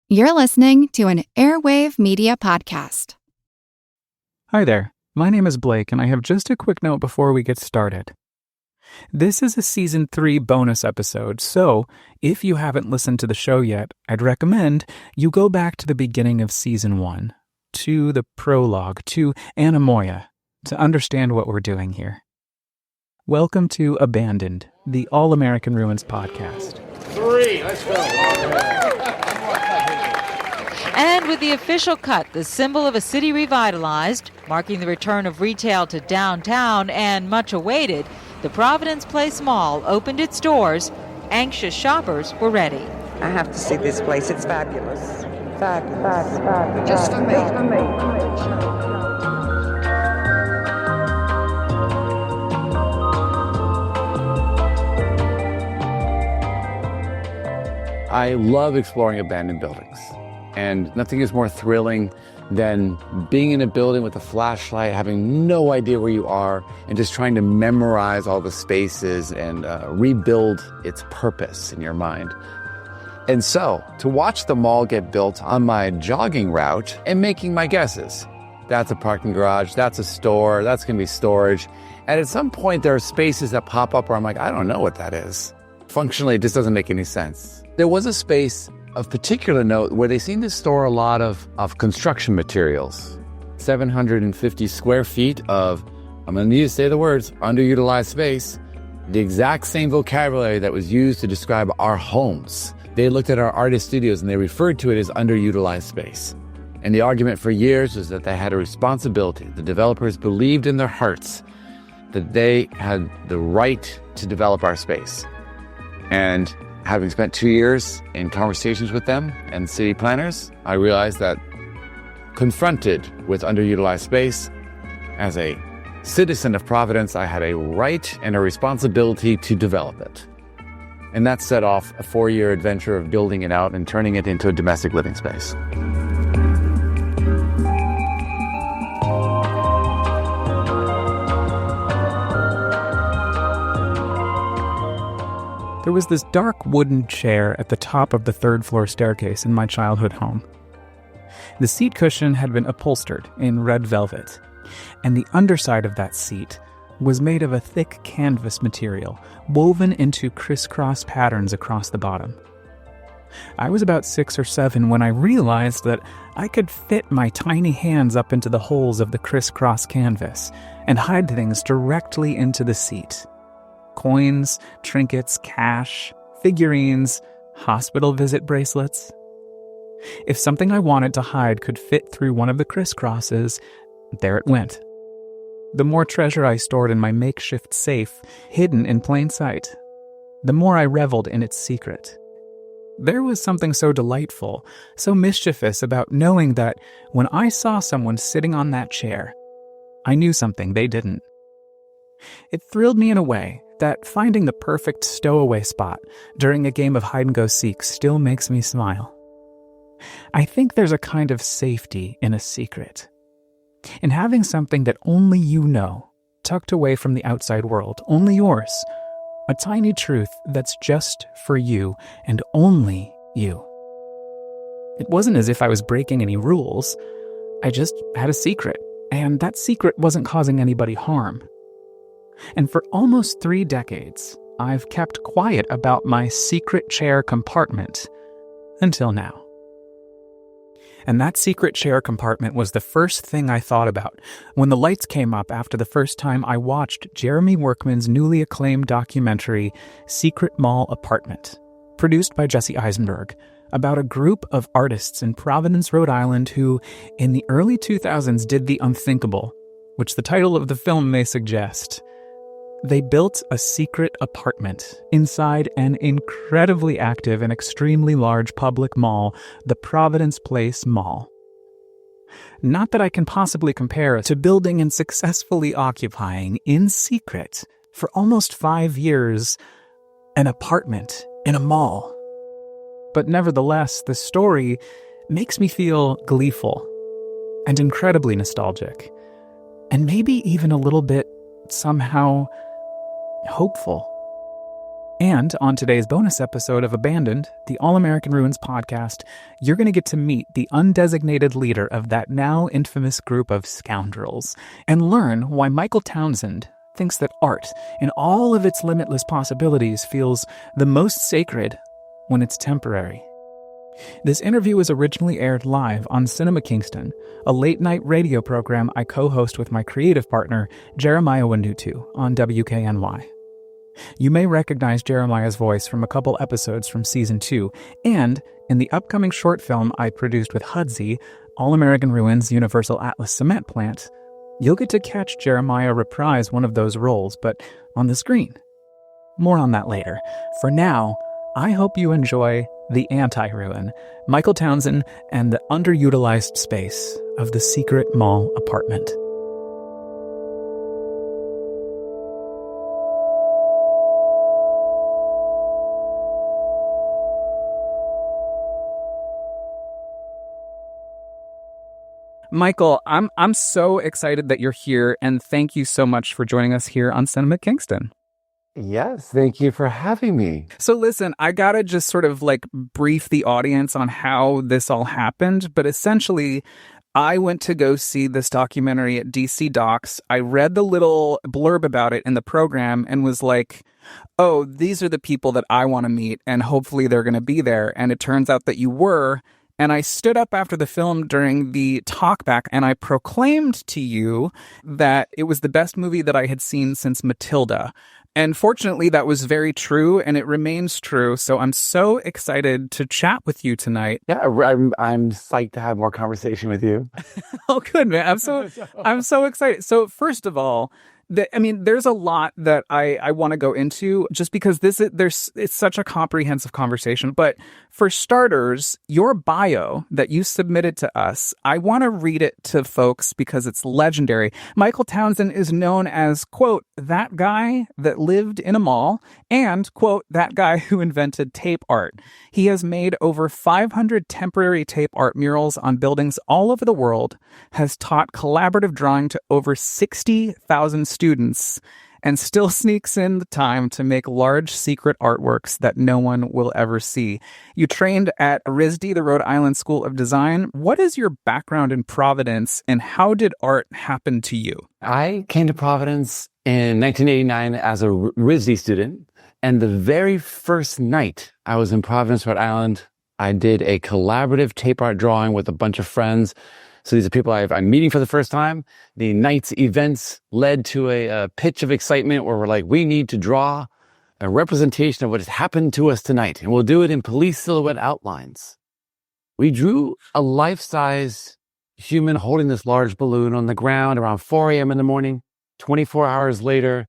You're listening to an Airwave Media Podcast. Hi there, my name is Blake, and I have just a quick note before we get started. This is a Season 3 bonus episode, so if you haven't listened to the show yet, I'd recommend you go back to the beginning of Season 1, to the prologue, to Anamoya, to understand what we're doing here. Welcome to Abandoned, the All-American Ruins podcast. 3, let's go. And with the official cut, the symbol of a city revitalized, marking the return of retail to downtown and much awaited, the Providence Place Mall opened its doors. Anxious shoppers were ready. I have to see this place. It's fabulous. Fabulous. Just for me. I love exploring abandoned buildings. And nothing is more thrilling than being in a building with a flashlight, having no idea where you are, and just trying to memorize all the spaces and rebuild its purpose in your mind. And so, to watch the mall get built on my jogging route and making my guesses. That's a parking garage, that's a store, that's going to be storage. And at some point, there are spaces that pop up where I'm like, I don't know what that is. Functionally, it just doesn't make any sense. There was a space of particular note where they seem to store a lot of construction materials. 750 square feet of, I'm going to need to say the words, underutilized space. The exact same vocabulary that was used to describe our homes. They looked at our artist studios and they referred to it as underutilized space. And the argument for years was that they had a responsibility. The developers believed in their hearts that they had the right to develop our space. And having spent 2 years in conversations with them and city planners, I realized that confronted with underutilized space, as a citizen of Providence, I had a right and a responsibility to develop it. And that set off a 4-year adventure of building it out and turning it into a domestic living space. There was this dark wooden chair at the top of the third-floor staircase in my childhood home. The seat cushion had been upholstered in red velvet, and the underside of that seat was made of a thick canvas material woven into crisscross patterns across the bottom. I was about 6 or 7 when I realized that I could fit my tiny hands up into the holes of the crisscross canvas and hide things directly into the seat. Coins, trinkets, cash, figurines, hospital visit bracelets. If something I wanted to hide could fit through one of the crisscrosses, there it went. The more treasure I stored in my makeshift safe, hidden in plain sight, the more I reveled in its secret. There was something so delightful, so mischievous about knowing that when I saw someone sitting on that chair, I knew something they didn't. It thrilled me in a way that finding the perfect stowaway spot during a game of hide-and-go-seek still makes me smile. I think there's a kind of safety in a secret, in having something that only you know, tucked away from the outside world, only yours, a tiny truth that's just for you and only you. It wasn't as if I was breaking any rules. I just had a secret, and that secret wasn't causing anybody harm. And for almost 3 decades, I've kept quiet about my secret chair compartment until now. And that secret chair compartment was the first thing I thought about when the lights came up after the first time I watched Jeremy Workman's newly acclaimed documentary, Secret Mall Apartment, produced by Jesse Eisenberg, about a group of artists in Providence, Rhode Island who, in the early 2000s, did the unthinkable, which the title of the film may suggest. They built a secret apartment inside an incredibly active and extremely large public mall, the Providence Place Mall. Not that I can possibly compare to building and successfully occupying, in secret, for almost 5 years, an apartment in a mall. But nevertheless, the story makes me feel gleeful and incredibly nostalgic, and maybe even a little bit, somehow, hopeful. And on today's bonus episode of Abandoned, the All-American Ruins podcast, you're going to get to meet the undesignated leader of that now infamous group of scoundrels and learn why Michael Townsend thinks that art, in all of its limitless possibilities, feels the most sacred when it's temporary. This interview was originally aired live on Cinema Kingston, a late-night radio program I co-host with my creative partner, Jeremiah Wanutu, on WKNY. You may recognize Jeremiah's voice from a couple episodes from Season 2, and in the upcoming short film I produced with Hudsey, All-American Ruins Universal Atlas Cement Plant, you'll get to catch Jeremiah reprise one of those roles, but on the screen. More on that later. For now, I hope you enjoy The Anti-Ruin, Michael Townsend and the underutilized space of the secret mall apartment. Michael, I'm so excited that you're here, and thank you so much for joining us here on Cinema Kingston. Yes, thank you for having me. So listen, I gotta just sort of like brief the audience on how this all happened, but essentially, I went to go see this documentary at DC Docs. I read the little blurb about it in the program and was like, oh, these are the people that I want to meet, and hopefully they're going to be there. And it turns out that you were. And I stood up after the film during the talkback and I proclaimed to you that it was the best movie that I had seen since Matilda. And fortunately, that was very true, and it remains true. So I'm so excited to chat with you tonight. Yeah, I'm psyched to have more conversation with you. Oh, good, man. I'm so excited. So first of all, there's a lot that I want to go into just because it's such a comprehensive conversation. But for starters, your bio that you submitted to us, I want to read it to folks because it's legendary. Michael Townsend is known as, quote, that guy that lived in a mall and, quote, that guy who invented tape art. He has made over 500 temporary tape art murals on buildings all over the world, has taught collaborative drawing to over 60,000 students, and still sneaks in the time to make large secret artworks that no one will ever see. You trained at RISD, the Rhode Island School of Design. What is your background in Providence, and how did art happen to you? I came to Providence in 1989 as a RISD student, and the very first night I was in Providence, Rhode Island, I did a collaborative tape art drawing with a bunch of friends. So these are people I'm meeting for the first time. The night's events led to a pitch of excitement where we're like, we need to draw a representation of what has happened to us tonight. And we'll do it in police silhouette outlines. We drew a life-size human holding this large balloon on the ground around 4 a.m. in the morning. 24 hours later,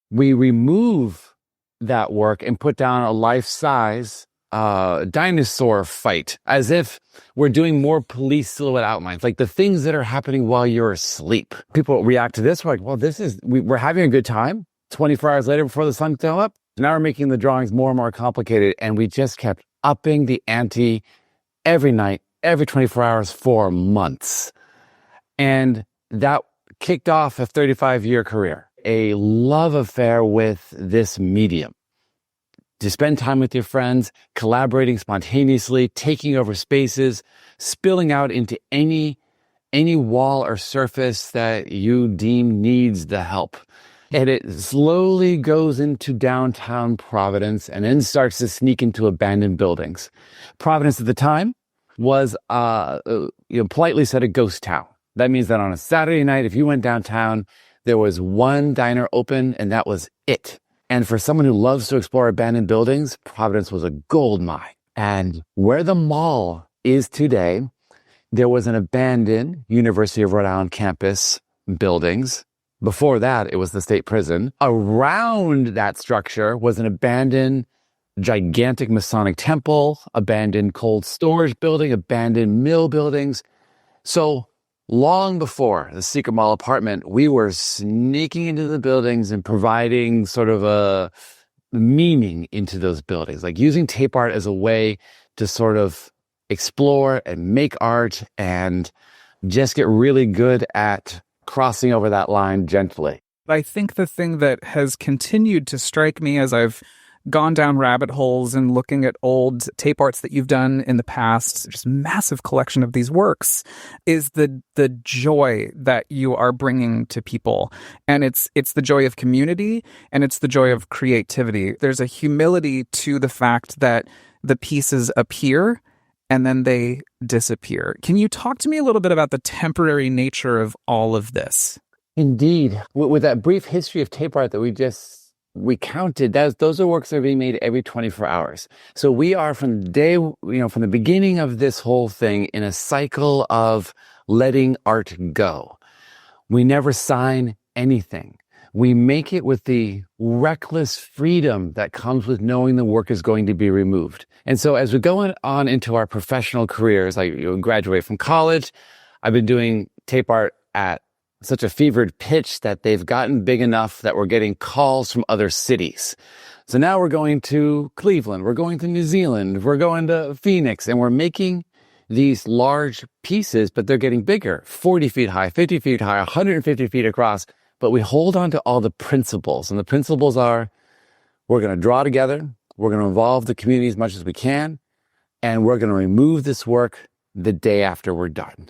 we remove that work and put down a life-size dinosaur fight, as if we're doing more police silhouette outlines, like the things that are happening while you're asleep. People react to this, we're like, well, we're having a good time. 24 hours later, before the sun came up, now we're making the drawings more and more complicated, and we just kept upping the ante every night, every 24 hours for months. And that kicked off a 35-year career, a love affair with this medium. To spend time with your friends, collaborating spontaneously, taking over spaces, spilling out into any wall or surface that you deem needs the help. And it slowly goes into downtown Providence and then starts to sneak into abandoned buildings. Providence at the time was, politely said, a ghost town. That means that on a Saturday night, if you went downtown, there was one diner open and that was it. And for someone who loves to explore abandoned buildings, Providence was a gold mine. And where the mall is today, there was an abandoned University of Rhode Island campus buildings. Before that, it was the state prison. Around that structure was an abandoned, gigantic Masonic temple, abandoned cold storage building, abandoned mill buildings. So long before the secret mall apartment, we were sneaking into the buildings and providing sort of a meaning into those buildings, like using tape art as a way to sort of explore and make art and just get really good at crossing over that line gently. I think the thing that has continued to strike me as I've gone down rabbit holes and looking at old tape arts that you've done in the past, just massive collection of these works, is the joy that you are bringing to people. And it's the joy of community, and it's the joy of creativity. There's a humility to the fact that the pieces appear and then they disappear. Can you talk to me a little bit about the temporary nature of all of this? Indeed. With that brief history of tape art that we counted, those are works that are being made every 24 hours. So we are from the beginning of this whole thing in a cycle of letting art go. We never sign anything. We make it with the reckless freedom that comes with knowing the work is going to be removed. And so as we go on into our professional careers, like graduate from college, I've been doing tape art at such a fevered pitch that they've gotten big enough that we're getting calls from other cities. So now we're going to Cleveland, we're going to New Zealand, we're going to Phoenix, and we're making these large pieces, but they're getting bigger, 40 feet high, 50 feet high, 150 feet across. But we hold on to all the principles. And the principles are, we're going to draw together, we're going to involve the community as much as we can, and we're going to remove this work the day after we're done.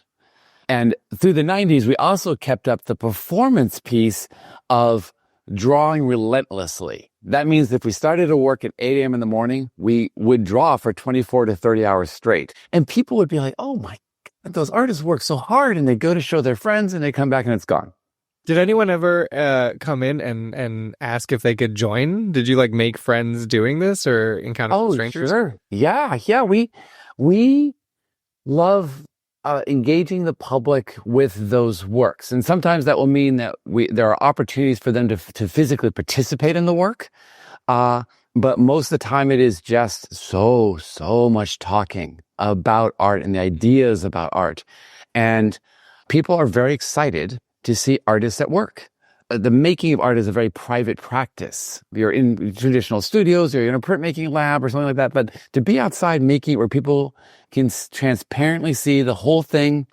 And through the 90s, we also kept up the performance piece of drawing relentlessly. That means if we started a work at 8 a.m. in the morning, we would draw for 24 to 30 hours straight. And people would be like, oh my God, those artists work so hard. And they go to show their friends and they come back and it's gone. Did anyone ever come in and ask if they could join? Did you make friends doing this or encounter strangers? Sure. Yeah. We love engaging the public with those works. And sometimes that will mean that there are opportunities for them to physically participate in the work. But most of the time it is just so much talking about art and the ideas about art. And people are very excited to see artists at work. The making of art is a very private practice. You're in traditional studios, or you're in a printmaking lab or something like that. But to be outside making it where people can transparently see the whole thing,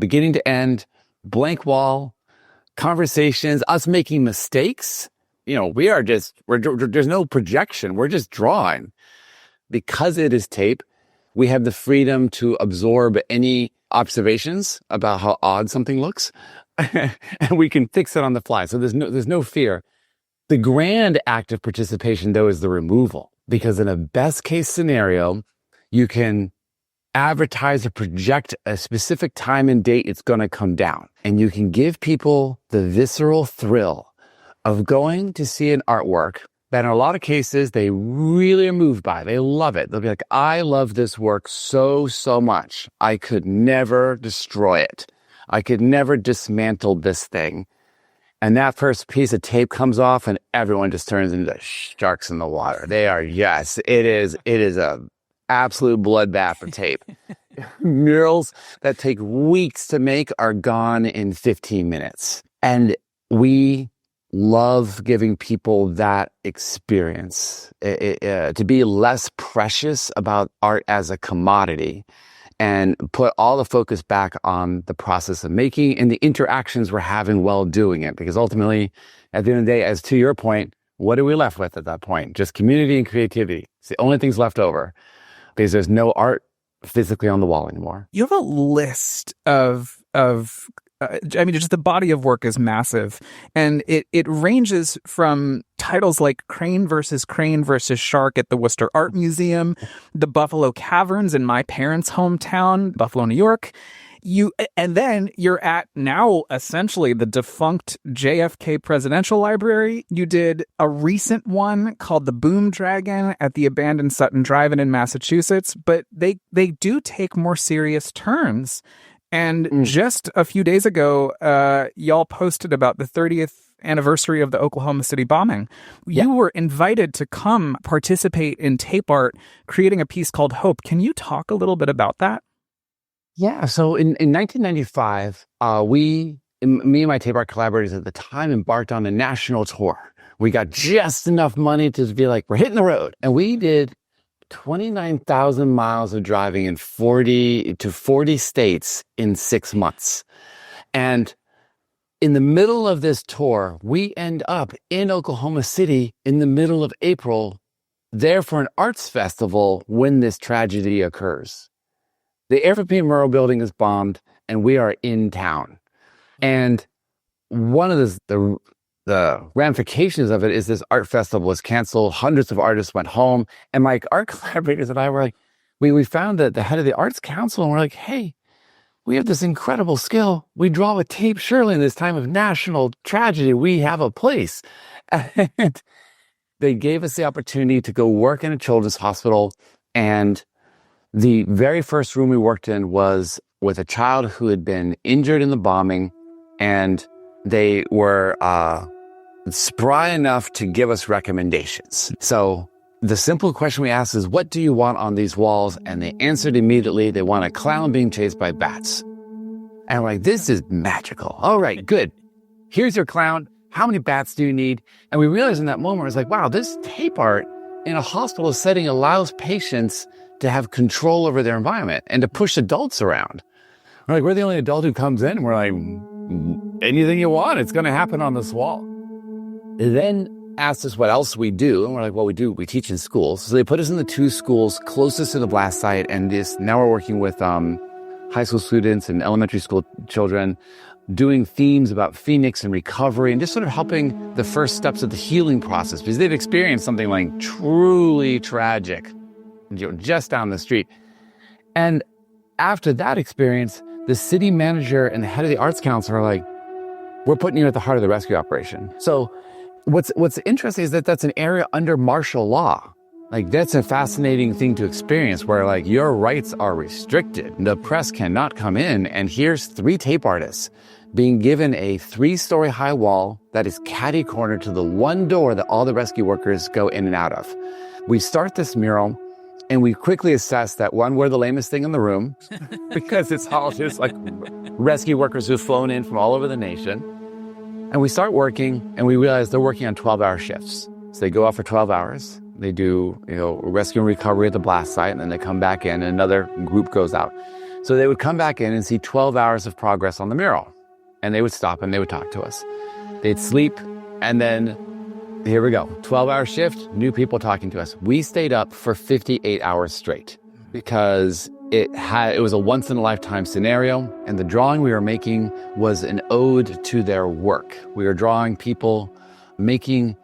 beginning to end, blank wall, conversations, us making mistakes. There's no projection. We're just drawing. Because it is tape, we have the freedom to absorb any observations about how odd something looks. And we can fix it on the fly. So there's no fear. The grand act of participation, though, is the removal. Because in a best case scenario, you can advertise or project a specific time and date it's going to come down. And you can give people the visceral thrill of going to see an artwork that in a lot of cases they really are moved by. They love it. They'll be like, I love this work so much. I could never destroy it. I could never dismantle this thing. And that first piece of tape comes off and everyone just turns into sharks in the water. They are, yes, it is a absolute bloodbath of tape. Murals that take weeks to make are gone in 15 minutes. And we love giving people that experience, to be less precious about art as a commodity and put all the focus back on the process of making and the interactions we're having while doing it. Because ultimately, at the end of the day, as to your point, what are we left with at that point? Just community and creativity. It's the only things left over because there's no art physically on the wall anymore. You have a list of just the body of work is massive, and it ranges from titles like Crane versus Shark at the Worcester Art Museum, the Buffalo Caverns in my parents' hometown, Buffalo, New York. And then you're at now essentially the defunct JFK Presidential Library. You did a recent one called the Boom Dragon at the abandoned Sutton Drive-In in Massachusetts, but they do take more serious turns. And just a few days ago, y'all posted about the 30th anniversary of the Oklahoma City bombing. You were invited to come participate in tape art, creating a piece called Hope. Can you talk a little bit about that? Yeah. So in 1995, me and my tape art collaborators at the time embarked on a national tour. We got just enough money to be like, we're hitting the road. And we did 29,000 miles of driving in 40 states in 6 months. And in the middle of this tour, we end up in Oklahoma City in the middle of April there for an arts festival when this tragedy occurs. The Air 15 Mural building is bombed, and we are in town. And one of the ramifications of it is this art festival was canceled. Hundreds of artists went home. And my art collaborators and I were like, we found that the head of the Arts Council, and we're like, hey, we have this incredible skill. We draw with tape. Surely in this time of national tragedy, we have a place. And they gave us the opportunity to go work in a children's hospital. And the very first room we worked in was with a child who had been injured in the bombing. And they were spry enough to give us recommendations. So the simple question we asked is, what do you want on these walls? And they answered immediately, they want a clown being chased by bats. And we're like, this is magical. All right, good. Here's your clown. How many bats do you need? And we realized in that moment, it was like, wow, this tape art in a hospital setting allows patients to have control over their environment and to push adults around. We're like, we're the only adult who comes in, and we're like, anything you want, it's going to happen on this wall. They then asked us what else we do, and we're like, well, we teach in schools. So they put us in the 2 schools closest to the blast site, and now we're working with high school students and elementary school children, doing themes about Phoenix and recovery, and just sort of helping the first steps of the healing process, because they've experienced something like truly tragic, just down the street. And after that experience, the city manager and the head of the Arts Council are like, we're putting you at the heart of the rescue operation. So what's interesting is that that's an area under martial law. Like, that's a fascinating thing to experience, where like your rights are restricted. The press cannot come in, and here's 3 tape artists being given a 3-story high wall that is catty-cornered to the one door that all the rescue workers go in and out of. We start this mural, and we quickly assess that, one, we're the lamest thing in the room, because it's all just like rescue workers who've flown in from all over the nation. And we start working, and we realize they're working on 12-hour shifts. So they go out for 12 hours. They do, rescue and recovery at the blast site, and then they come back in, and another group goes out. So they would come back in and see 12 hours of progress on the mural. And they would stop, and they would talk to us. They'd sleep, and then here we go. 12-hour shift, new people talking to us. We stayed up for 58 hours straight because it was a once-in-a-lifetime scenario, and the drawing we were making was an ode to their work. We were drawing people making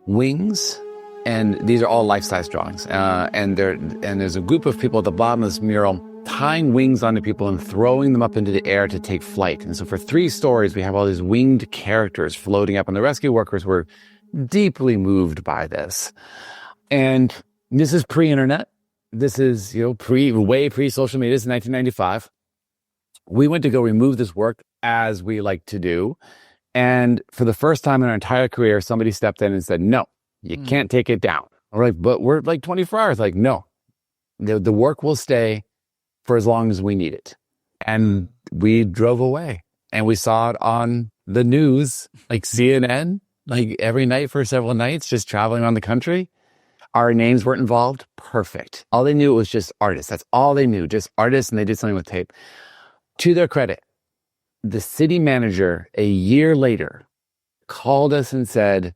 wings, and these are all life-size drawings. And there's a group of people at the bottom of this mural tying wings onto people and throwing them up into the air to take flight. And so for 3 stories, we have all these winged characters floating up, and the rescue workers were deeply moved by this. And this is pre-internet. This is, way pre-social media. This is 1995. We went to go remove this work, as we like to do. And for the first time in our entire career, somebody stepped in and said, no, you can't take it down. We're like, but we're like 24 hours. Like, no, the work will stay for as long as we need it. And we drove away, and we saw it on the news, like CNN, like every night for several nights, just traveling around the country. Our names weren't involved. Perfect. All they knew was just artists. That's all they knew, just artists, and they did something with tape. To their credit, the city manager, a year later, called us and said,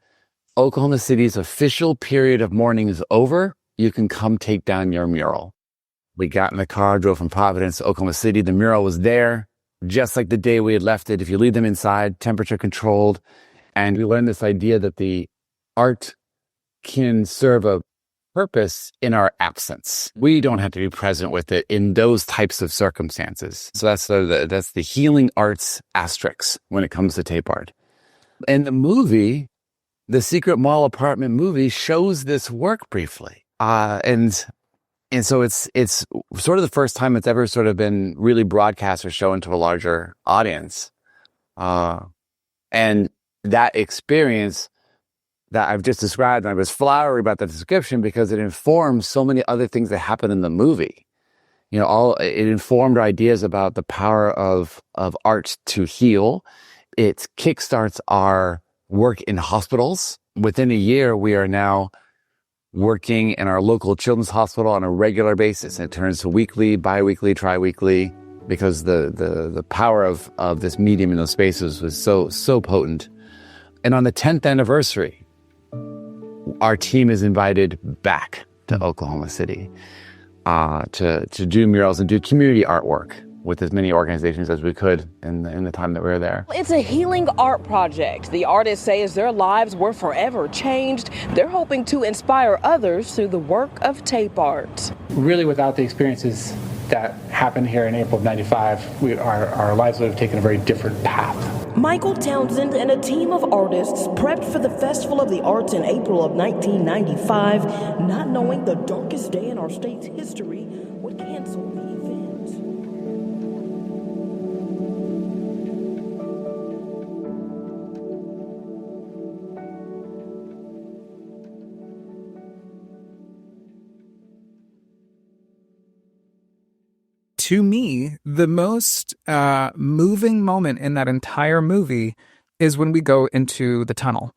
Oklahoma City's official period of mourning is over. You can come take down your mural. We got in the car, drove from Providence to Oklahoma City. The mural was there, just like the day we had left it. If you leave them inside, temperature controlled. And we learned this idea that the art can serve a purpose in our absence. We don't have to be present with it in those types of circumstances. So that's the healing arts asterisk when it comes to tape art. And the movie, the Secret Mall Apartment movie, shows this work briefly. And so it's sort of the first time it's ever sort of been really broadcast or shown to a larger audience. And that experience that I've just described, and I was flowery about the description because it informs so many other things that happen in the movie. It informed our ideas about the power of art to heal. It kickstarts our work in hospitals. Within a year, we are now working in our local children's hospital on a regular basis. And it turns to weekly, bi-weekly, tri-weekly, because the power of this medium in those spaces was so potent. And on the 10th anniversary, our team is invited back to Oklahoma City to do murals and do community artwork with as many organizations as we could in the time that we were there. It's a healing art project. The artists say as their lives were forever changed, they're hoping to inspire others through the work of tape art. Really, without the experiences that happened here in April of '95, our lives would have taken a very different path. Michael Townsend and a team of artists prepped for the Festival of the Arts in April of 1995, not knowing the darkest day in our state's history would cancel the event. To me, the most moving moment in that entire movie is when we go into the tunnel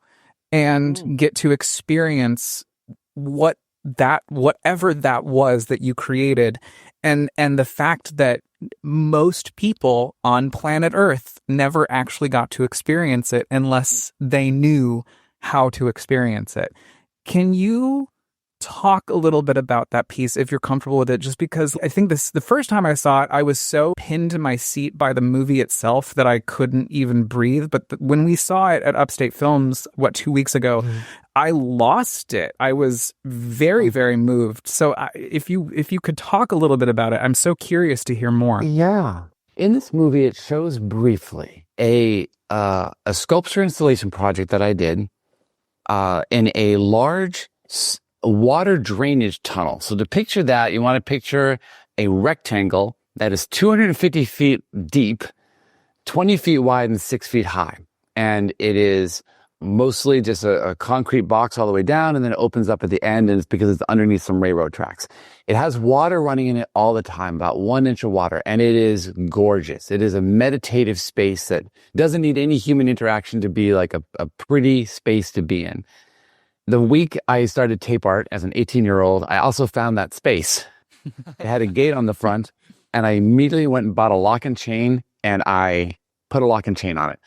and get to experience whatever that was that you created, and the fact that most people on planet Earth never actually got to experience it unless they knew how to experience it. Can you talk a little bit about that piece if you're comfortable with it? Just because I think the first time I saw it, I was so pinned to my seat by the movie itself that I couldn't even breathe. But when we saw it at Upstate Films, 2 weeks ago, I lost it. I was very, very moved. So if you could talk a little bit about it, I'm so curious to hear more. Yeah. In this movie, it shows briefly a sculpture installation project that I did in a large water drainage tunnel. So to picture that, you want to picture a rectangle that is 250 feet deep, 20 feet wide, and 6 feet high. And it is mostly just a concrete box all the way down, and then it opens up at the end, and it's because it's underneath some railroad tracks. It has water running in it all the time, about 1 inch of water, and it is gorgeous. It is a meditative space that doesn't need any human interaction to be like a pretty space to be in. The week I started tape art as an 18-year-old, I also found that space. It had a gate on the front, and I immediately went and bought a lock and chain, and I put a lock and chain on it.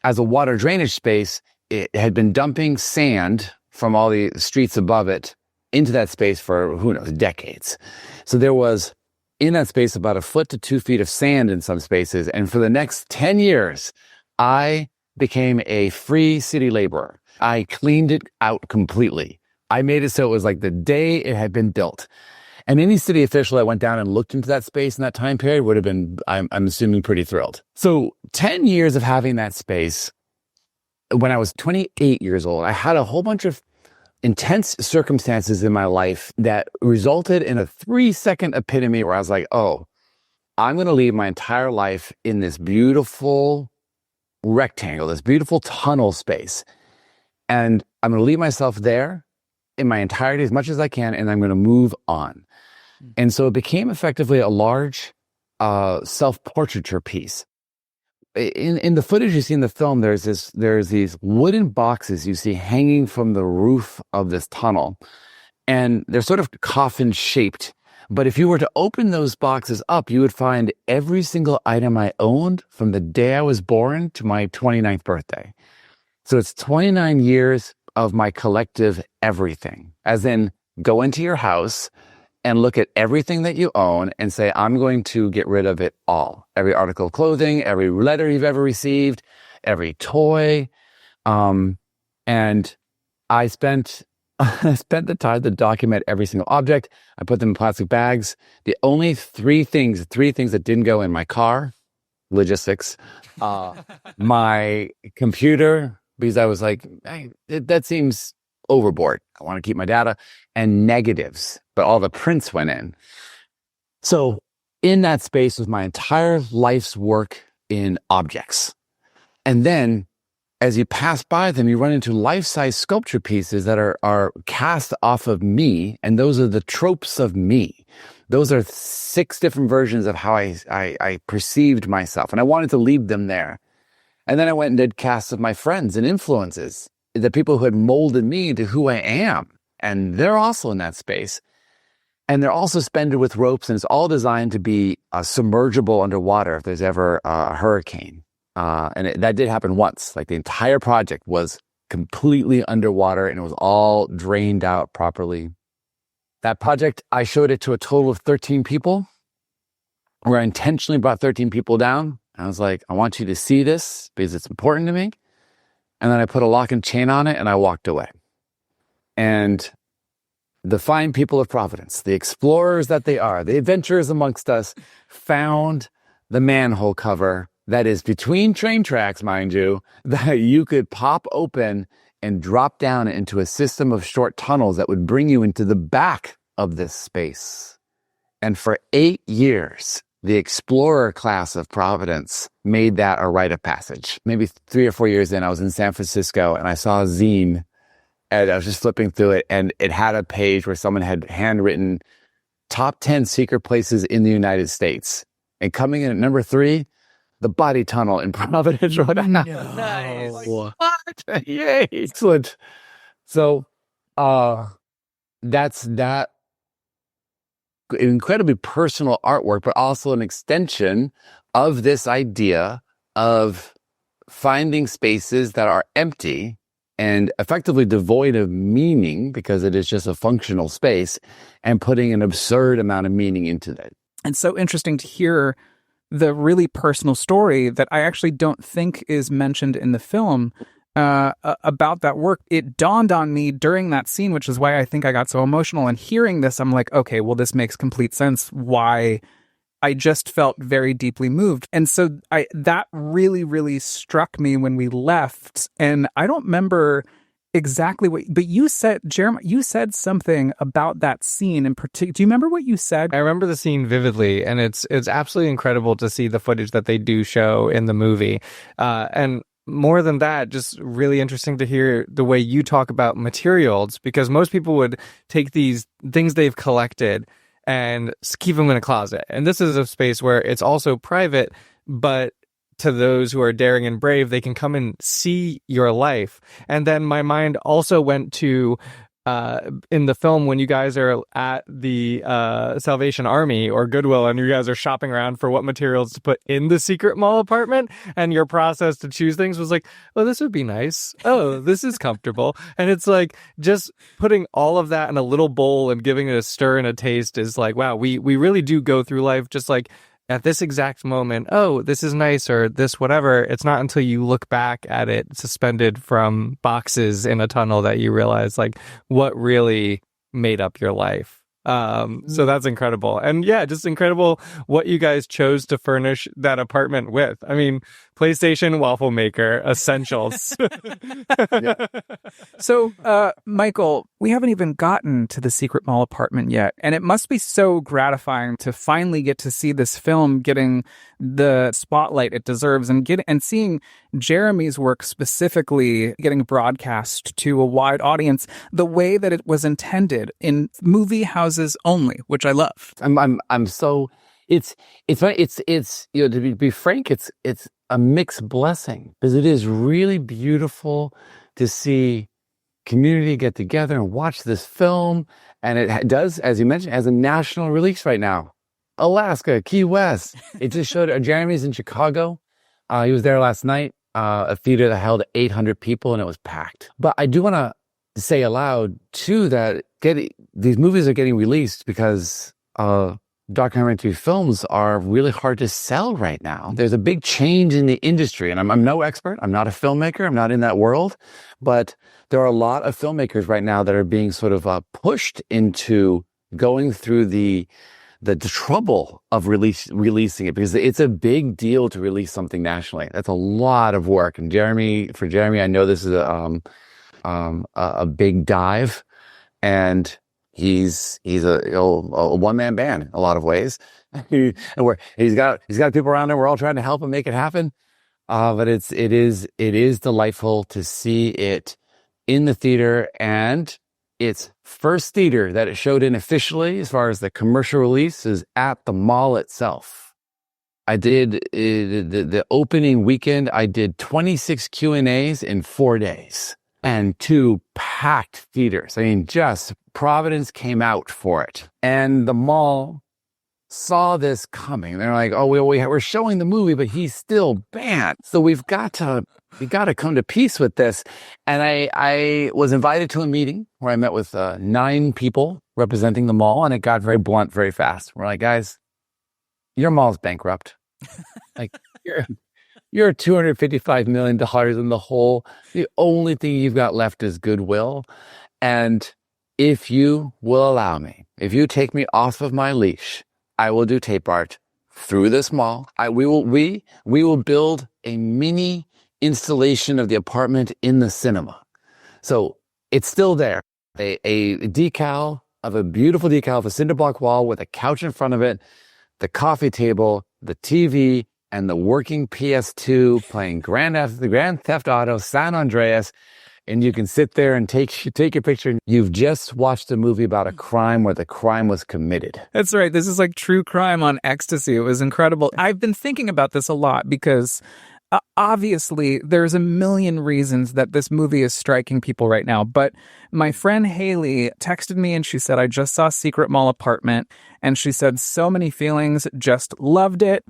As a water drainage space, it had been dumping sand from all the streets above it into that space for, who knows, decades. So there was, in that space, about 1 foot to 2 feet of sand in some spaces. And for the next 10 years, I became a free city laborer. I cleaned it out completely. I made it so it was like the day it had been built. And any city official that went down and looked into that space in that time period would have been, I'm assuming, pretty thrilled. So 10 years of having that space, when I was 28 years old, I had a whole bunch of intense circumstances in my life that resulted in a 3-second epitome where I was like, oh, I'm going to leave my entire life in this beautiful rectangle, this beautiful tunnel space. And I'm going to leave myself there in my entirety as much as I can, and I'm going to move on. And so it became effectively a large self-portraiture piece. In the footage you see in the film, there's these wooden boxes you see hanging from the roof of this tunnel. And they're sort of coffin-shaped. But if you were to open those boxes up, you would find every single item I owned from the day I was born to my 29th birthday. So it's 29 years of my collective everything, as in go into your house and look at everything that you own and say, I'm going to get rid of it all. Every article of clothing, every letter you've ever received, every toy. And I spent the time to document every single object. I put them in plastic bags. The only three things that didn't go in: my car, logistics, my computer, because I was like, hey, that seems overboard. I want to keep my data, and negatives, but all the prints went in. So in that space was my entire life's work in objects. And then as you pass by them, you run into life-size sculpture pieces that are cast off of me, and those are the tropes of me. Those are 6 different versions of how I perceived myself, and I wanted to leave them there. And then I went and did casts of my friends and influences, the people who had molded me into who I am. And they're also in that space. And they're all suspended with ropes, and it's all designed to be submergible underwater if there's ever a hurricane. That did happen once. Like the entire project was completely underwater and it was all drained out properly. That project, I showed it to a total of 13 people, where I intentionally brought 13 people down. I was like, I want you to see this because it's important to me. And then I put a lock and chain on it and I walked away. And the fine people of Providence, the explorers that they are, the adventurers amongst us, found the manhole cover that is between train tracks, mind you, that you could pop open and drop down into a system of short tunnels that would bring you into the back of this space. And for 8 years, the explorer class of Providence made that a rite of passage. Maybe 3 or 4 years in, I was in San Francisco and I saw a zine and I was just flipping through it and it had a page where someone had handwritten top 10 secret places in the United States. And coming in at number 3, the body tunnel in Providence, Rhode Island. Nice. What? Yay. Excellent. So that's that incredibly personal artwork, but also an extension of this idea of finding spaces that are empty and effectively devoid of meaning because it is just a functional space and putting an absurd amount of meaning into it. And so interesting to hear the really personal story that I actually don't think is mentioned in the film about that work. It dawned on me during that scene, which is why I think I got so emotional. And hearing this, I'm like, okay, well, this makes complete sense why I just felt very deeply moved. And so that really, really struck me when we left. And I don't remember exactly what, but you said, Jeremy, you said something about that scene in particular. Do you remember what you said? I remember the scene vividly, and it's absolutely incredible to see the footage that they do show in the movie. And more than that, just really interesting to hear the way you talk about materials, because most people would take these things they've collected and keep them in a closet. And this is a space where it's also private, but to those who are daring and brave, they can come and see your life. And then my mind also went to in the film when you guys are at the Salvation Army or Goodwill and you guys are shopping around for what materials to put in the secret mall apartment, and your process to choose things was like, oh, this would be nice. Oh, this is comfortable. And it's like just putting all of that in a little bowl and giving it a stir and a taste is like, wow, we really do go through life just like at this exact moment, oh, this is nice or this whatever. It's not until you look back at it suspended from boxes in a tunnel that you realize like what really made up your life. So that's incredible. And yeah, just incredible what you guys chose to furnish that apartment with. I mean, PlayStation, waffle maker, essentials. Yeah. So, Michael, we haven't even gotten to the secret mall apartment yet. And it must be so gratifying to finally get to see this film getting the spotlight it deserves and seeing Jeremy's work specifically getting broadcast to a wide audience the way that it was intended in movie houses only, which I love. I'm so it's you know, to be frank, it's a mixed blessing because it is really beautiful to see community get together and watch this film, and it does, as you mentioned, has a national release right now. Alaska, Key West. It just showed. Jeremy's in Chicago. He was there last night. A theater that held 800 people, and it was packed. But I do want to say aloud too that these movies are getting released because documentary films are really hard to sell right now. There's a big change in the industry, and I'm no expert. I'm not a filmmaker. I'm not in that world, but there are a lot of filmmakers right now that are being sort of pushed into going through the trouble of releasing it, because it's a big deal to release something nationally. That's a lot of work. And for Jeremy, I know this is a big dive, and he's a one-man band in a lot of ways. And he's got people around him. We're all trying to help him make it happen. But it is delightful to see it in the theater, and its first theater that it showed in officially, as far as the commercial release, is at the mall itself. I did the opening weekend. I did 26 Q&As in 4 days and 2 packed theaters. I mean, just Providence came out for it. And the mall saw this coming. They're like, oh, we're showing the movie, but he's still banned. So we got to come to peace with this. And I was invited to a meeting where I met with 9 people representing the mall, and it got very blunt very fast. We're like, guys, your mall's bankrupt. Like, you're $255 million in the hole. The only thing you've got left is goodwill. And if you will allow me, if you take me off of my leash, I will do tape art through this mall. We will build a mini installation of the apartment in the cinema. So it's still there. A decal of a beautiful decal of a cinder block wall with a couch in front of it, the coffee table, the TV, and the working PS2 playing Grand Theft Auto San Andreas. And you can sit there and take your picture. You've just watched a movie about a crime where the crime was committed. That's right. This is like true crime on ecstasy. It was incredible. I've been thinking about this a lot because obviously there's a million reasons that this movie is striking people right now. But my friend Haley texted me and she said, I just saw Secret Mall Apartment. And she said, so many feelings, just loved it.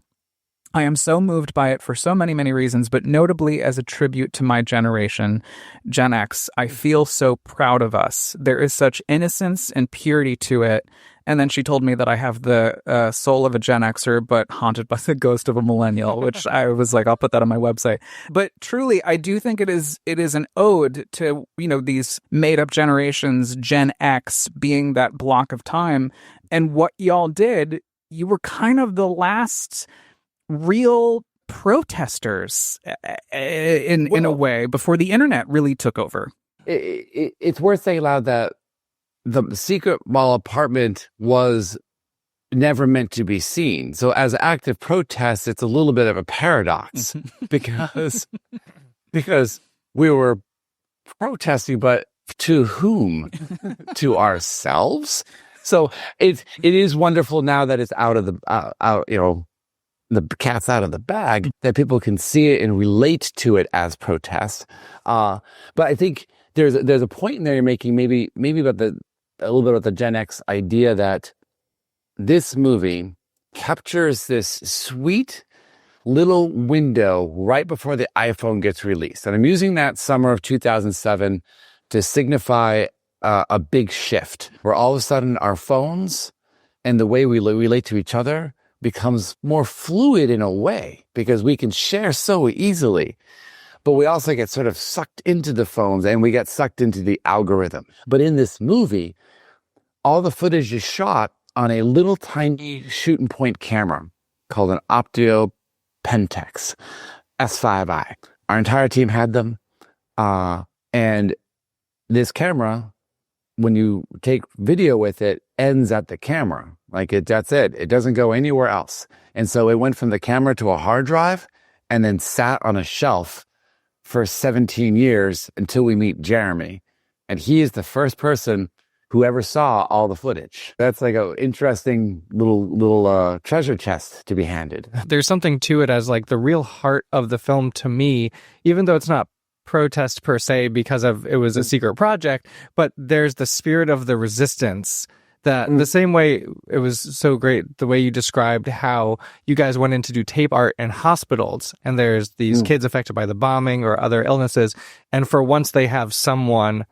I am so moved by it for so many, many reasons, but notably as a tribute to my generation, Gen X. I feel so proud of us. There is such innocence and purity to it. And then she told me that I have the soul of a Gen Xer, but haunted by the ghost of a millennial, which I was like, I'll put that on my website. But truly, I do think it is an ode to, these made up generations, Gen X being that block of time. And what y'all did, you were kind of the last real protesters in a way before the internet really took over. It's worth saying loud that the Secret Mall Apartment was never meant to be seen. So as active protest, it's a little bit of a paradox because we were protesting, but to whom? To ourselves. So it is wonderful now that it's out of the the cat's out of the bag, that people can see it and relate to it as protest. But I think there's a point in there you're making, maybe about a little bit about the Gen X idea that this movie captures this sweet little window right before the iPhone gets released. And I'm using that summer of 2007 to signify a big shift where all of a sudden our phones and the way we relate to each other becomes more fluid in a way because we can share so easily, but we also get sort of sucked into the phones and we get sucked into the algorithm. But in this movie, all the footage is shot on a little tiny shoot and point camera called an Optio Pentax S5i. Our entire team had them. And this camera, when you take video with it, ends at the camera. That's it. It doesn't go anywhere else. And so it went from the camera to a hard drive and then sat on a shelf for 17 years until we meet Jeremy. And he is the first person who ever saw all the footage. That's like an interesting little treasure chest to be handed. There's something to it as like the real heart of the film to me, even though it's not protest per se because it was a secret project, but there's the spirit of the resistance. That the same way, it was so great the way you described how you guys went in to do tape art in hospitals, and there's these kids affected by the bombing or other illnesses, and for once they have someone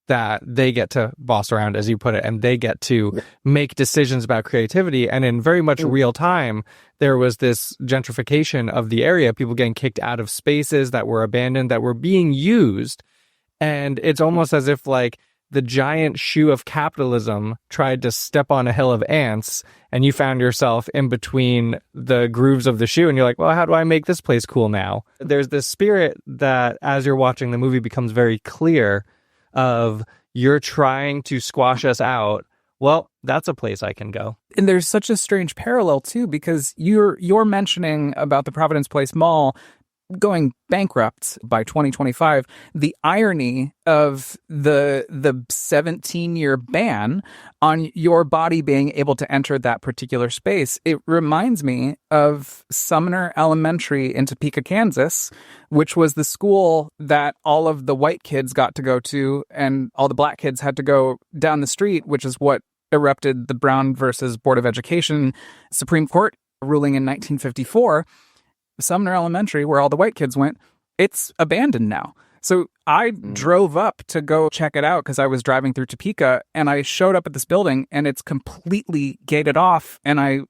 that they get to boss around, as you put it, and they get to make decisions about creativity. And in very much real time, there was this gentrification of the area, people getting kicked out of spaces that were abandoned, that were being used, and it's almost as if like the giant shoe of capitalism tried to step on a hill of ants, and you found yourself in between the grooves of the shoe, and you're like, well, how do I make this place cool now? There's this spirit that, as you're watching the movie, becomes very clear of you're trying to squash us out. Well, that's a place I can go. And there's such a strange parallel, too, because you're mentioning about the Providence Place Mall going bankrupt by 2025, the irony of the 17-year ban on your body being able to enter that particular space. It reminds me of Sumner Elementary in Topeka, Kansas, which was the school that all of the white kids got to go to and all the black kids had to go down the street, which is what erupted the Brown versus Board of Education Supreme Court ruling in 1954, Sumner Elementary, where all the white kids went, it's abandoned now. So I drove up to go check it out because I was driving through Topeka, and I showed up at this building and it's completely gated off. And I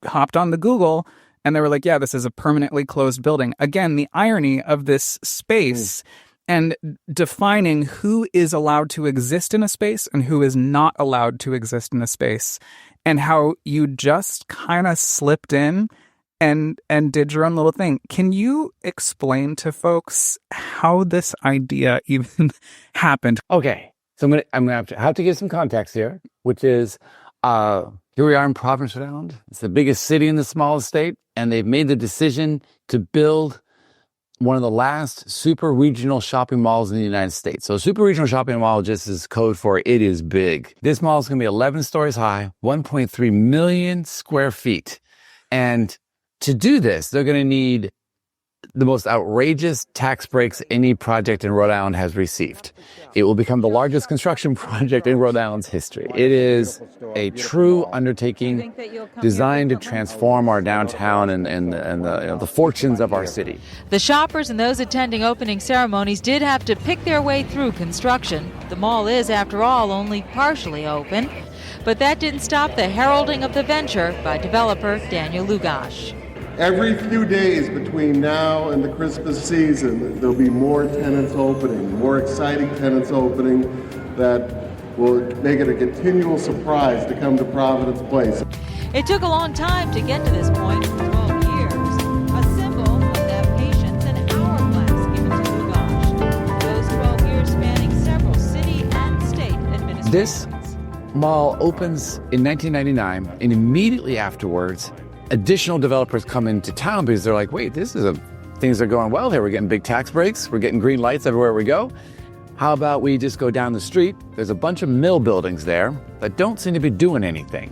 hopped on the Google and they were like, yeah, this is a permanently closed building. Again, the irony of this space and defining who is allowed to exist in a space and who is not allowed to exist in a space, and how you just kind of slipped in and did your own little thing. Can you explain to folks how this idea even happened? Okay, so I'm gonna have to give some context here, which is here we are in Providence, Rhode Island. It's the biggest city in the smallest state, and they've made the decision to build one of the last super regional shopping malls in the United States. So a super regional shopping mall just is code for it is big. This mall is going to be 11 stories high, 1.3 million square feet, and to do this, they're going to need the most outrageous tax breaks any project in Rhode Island has received. It will become the largest construction project in Rhode Island's history. It is a true undertaking designed to transform our downtown and the fortunes of our city. The shoppers and those attending opening ceremonies did have to pick their way through construction. The mall is, after all, only partially open. But that didn't stop the heralding of the venture by developer Daniel Lugash. Every few days between now and the Christmas season, there'll be more tenants opening, more exciting tenants opening that will make it a continual surprise to come to Providence Place. It took a long time to get to this point, 12 years, a symbol of that patience and hourglass given to Lugash. Those 12 years spanning several city and state administrations. This mall opens in 1999, and immediately afterwards, additional developers come into town because they're like, wait, things are going well here. We're getting big tax breaks. We're getting green lights everywhere we go. How about we just go down the street? There's a bunch of mill buildings there that don't seem to be doing anything.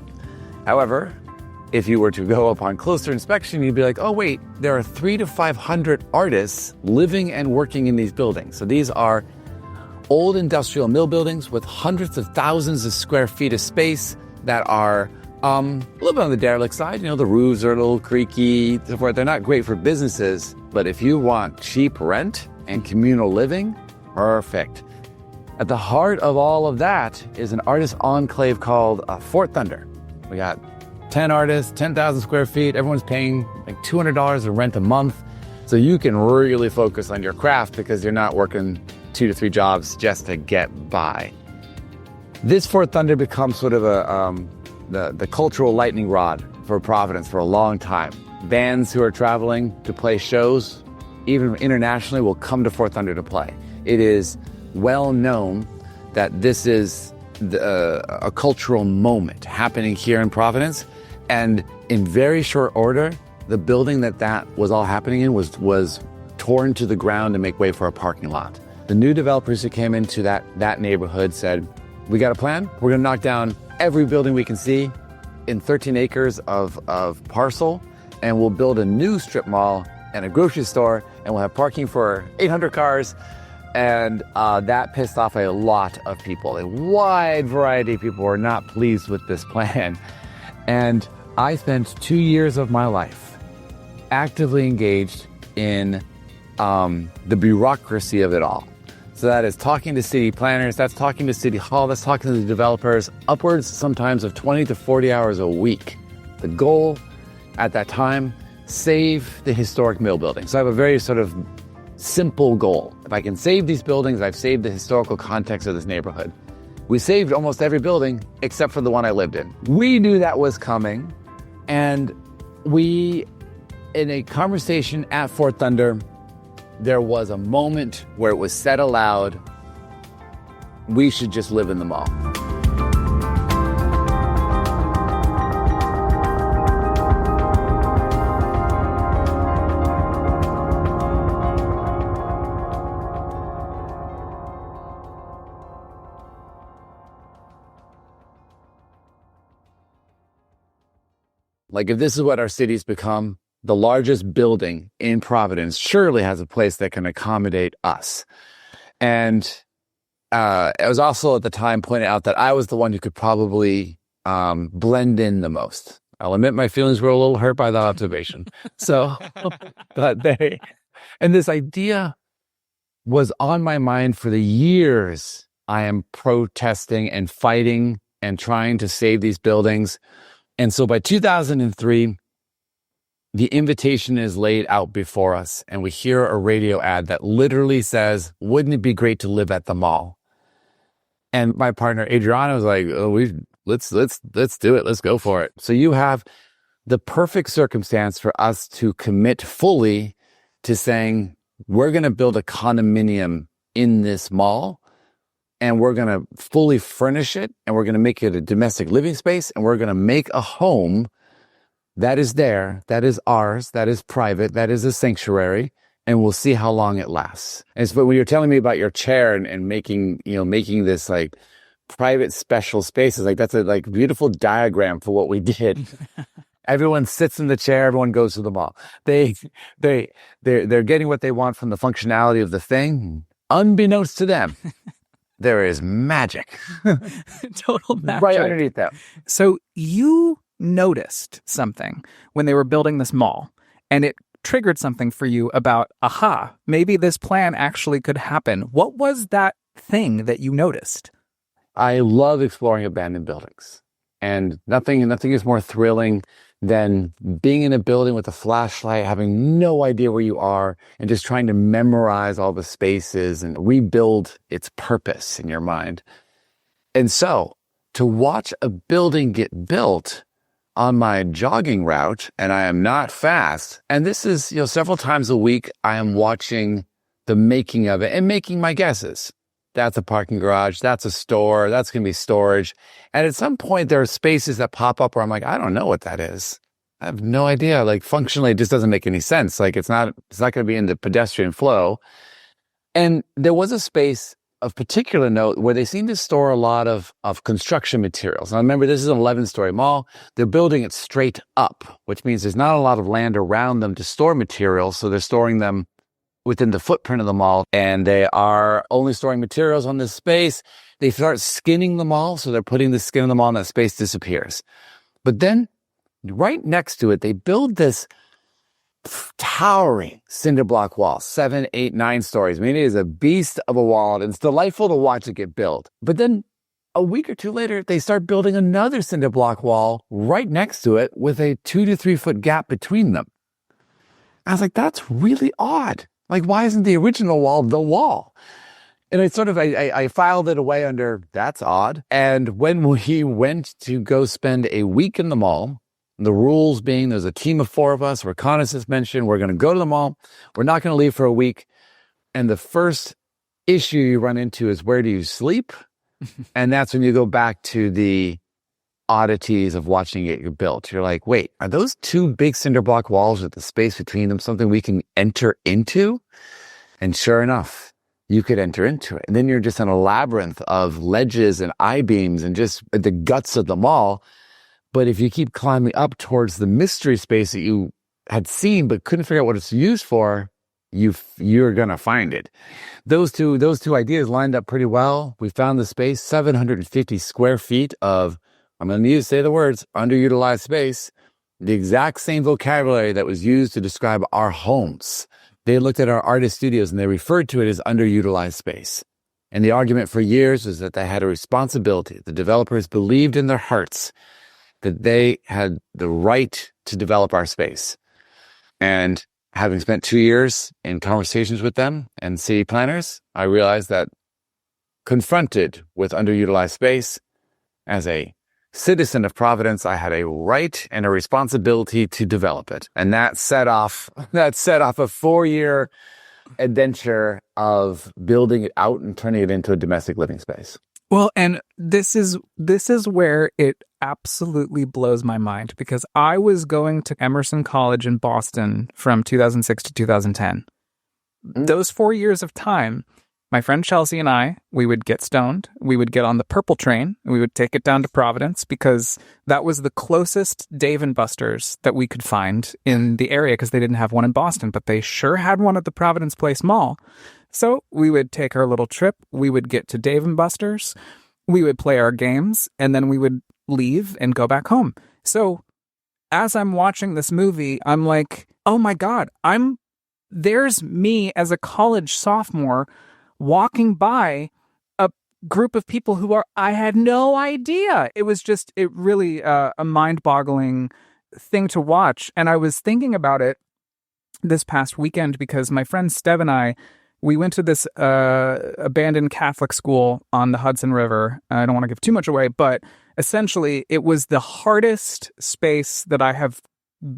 However, if you were to go upon closer inspection, you'd be like, oh, wait, there are 300 to 500 artists living and working in these buildings. So these are old industrial mill buildings with hundreds of thousands of square feet of space that are a little bit on the derelict side. You know, the roofs are a little creaky, so forth. They're not great for businesses, but if you want cheap rent and communal living, perfect. At the heart of all of that is an artist enclave called Fort Thunder. We got 10 artists, 10,000 square feet. Everyone's paying like $200 of rent a month. So you can really focus on your craft because you're not working 2 to 3 jobs just to get by. This Fort Thunder becomes sort of the cultural lightning rod for Providence for a long time. Bands who are traveling to play shows, even internationally, will come to Fort Thunder to play. It is well known that this is a cultural moment happening here in Providence. And in very short order, the building that was all happening in was torn to the ground to make way for a parking lot. The new developers who came into that neighborhood said, we got a plan. We're going to knock down every building we can see in 13 acres of parcel, and we'll build a new strip mall and a grocery store, and we'll have parking for 800 cars. And that pissed off a lot of people. A wide variety of people were not pleased with this plan. And I spent 2 years of my life actively engaged in the bureaucracy of it all. So that is talking to city planners, that's talking to City Hall, that's talking to the developers, upwards sometimes of 20 to 40 hours a week. The goal at that time, save the historic mill buildings. So I have a very sort of simple goal. If I can save these buildings, I've saved the historical context of this neighborhood. We saved almost every building except for the one I lived in. We knew that was coming, and we, in a conversation at Fort Thunder, there was a moment where it was said aloud, we should just live in the mall. Like, if this is what our city's become, the largest building in Providence surely has a place that can accommodate us. And it was also at the time pointed out that I was the one who could probably blend in the most. I'll admit my feelings were a little hurt by that observation. So, but and this idea was on my mind for the years. I am protesting and fighting and trying to save these buildings. And so by 2003, the invitation is laid out before us, and we hear a radio ad that literally says, "Wouldn't it be great to live at the mall?" And my partner Adriana was like, "Oh, let's do it. Let's go for it." So you have the perfect circumstance for us to commit fully to saying, we're going to build a condominium in this mall, and we're going to fully furnish it, and we're going to make it a domestic living space, and we're going to make a home that is there, that is ours, that is private, that is a sanctuary, and we'll see how long it lasts. And so when you're telling me about your chair and making this like private special spaces, like that's a like beautiful diagram for what we did. Everyone sits in the chair, everyone goes to the mall. They're getting what they want from the functionality of the thing. Unbeknownst to them, there is magic. Total magic. Right underneath that. So you noticed something when they were building this mall, and it triggered something for you about, aha, maybe this plan actually could happen. What was that thing that you noticed? I love exploring abandoned buildings. And nothing is more thrilling than being in a building with a flashlight, having no idea where you are, and just trying to memorize all the spaces and rebuild its purpose in your mind. And so to watch a building get built on my jogging route, and I am not fast, and this is, several times a week, I am watching the making of it and making my guesses. That's a parking garage. That's a store. That's going to be storage. And at some point, there are spaces that pop up where I'm like, I don't know what that is. I have no idea. Like functionally, it just doesn't make any sense. Like it's not going to be in the pedestrian flow. And there was a space of particular note where they seem to store a lot of construction materials. Now remember, this is an 11-story mall. They're building it straight up, which means there's not a lot of land around them to store materials. So they're storing them within the footprint of the mall, and they are only storing materials on this space. They start skinning the mall, so they're putting the skin of the mall and that space disappears. But then right next to it, they build this towering cinder block wall, 7, 8, 9 stories. I mean, it is a beast of a wall, and it's delightful to watch it get built. But then a week or two later, they start building another cinder block wall right next to it with a 2 to 3 foot gap between them. I was like, that's really odd. Like, why isn't the original wall the wall? And I filed it away under, that's odd. And when we went to go spend a week in the mall, the rules being there's a team of 4 of us, reconnaissance mentioned, we're going to go to the mall. We're not going to leave for a week. And the first issue you run into is, where do you sleep? And that's when you go back to the oddities of watching it get built. You're like, wait, are those 2 big cinder block walls with the space between them something we can enter into? And sure enough, you could enter into it. And then you're just in a labyrinth of ledges and I-beams and just the guts of the mall. But if you keep climbing up towards the mystery space that you had seen but couldn't figure out what it's used for, you're going to find it. Those two ideas lined up pretty well. We found the space, 750 square feet of, I'm going to say the words, underutilized space, the exact same vocabulary that was used to describe our homes. They looked at our artist studios and they referred to it as underutilized space. And the argument for years was that they had a responsibility. The developers believed in their hearts that they had the right to develop our space. And having spent 2 years in conversations with them and city planners, I realized that confronted with underutilized space, as a citizen of Providence, I had a right and a responsibility to develop it. And that set off a 4-year adventure of building it out and turning it into a domestic living space. Well, and this is where it absolutely blows my mind, because I was going to Emerson College in Boston from 2006 to 2010. Those 4 years of time, my friend Chelsea and I, we would get stoned. We would get on the Purple train. And we would take it down to Providence because that was the closest Dave & Buster's that we could find in the area, because they didn't have one in Boston, but they sure had one at the Providence Place Mall. So we would take our little trip. We would get to Dave & Buster's. We would play our games, and then we would leave and go back home. So as I'm watching this movie, I'm like, oh my God, there's me as a college sophomore walking by a group of people I had no idea. It was just, it really a mind-boggling thing to watch. And I was thinking about it this past weekend because my friend Stev and we went to this abandoned Catholic school on the Hudson River. I don't want to give too much away, but essentially it was the hardest space that I have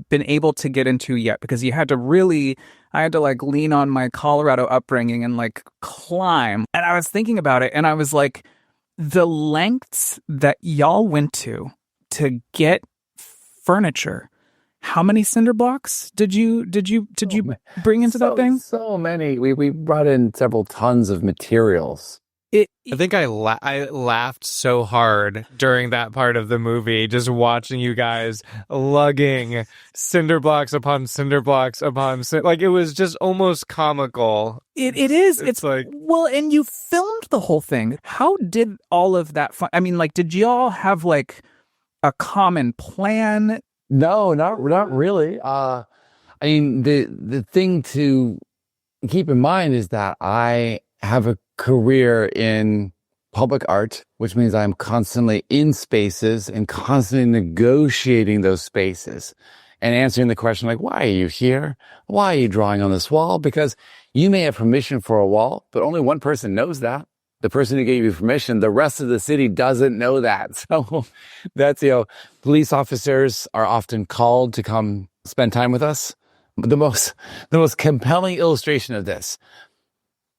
been able to get into yet, because I had to like lean on my Colorado upbringing and like climb. And I was thinking about it and I was like, the lengths that y'all went to get furniture. How many cinder blocks did you bring into that thing? So many. We brought in several tons of materials. I think I laughed so hard during that part of the movie, just watching you guys lugging cinder blocks upon cinder blocks upon like it was just almost comical. It is. It's like, well, and you filmed the whole thing. How did all of that I mean, like, did y'all have like a common plan? No, not really. I mean, the thing to keep in mind is that I have a career in public art, which means I'm constantly in spaces and constantly negotiating those spaces and answering the question like, why are you here? Why are you drawing on this wall? Because you may have permission for a wall, but only one person knows that. The person who gave you permission, the rest of the city doesn't know that. So that's, police officers are often called to come spend time with us. The most compelling illustration of this,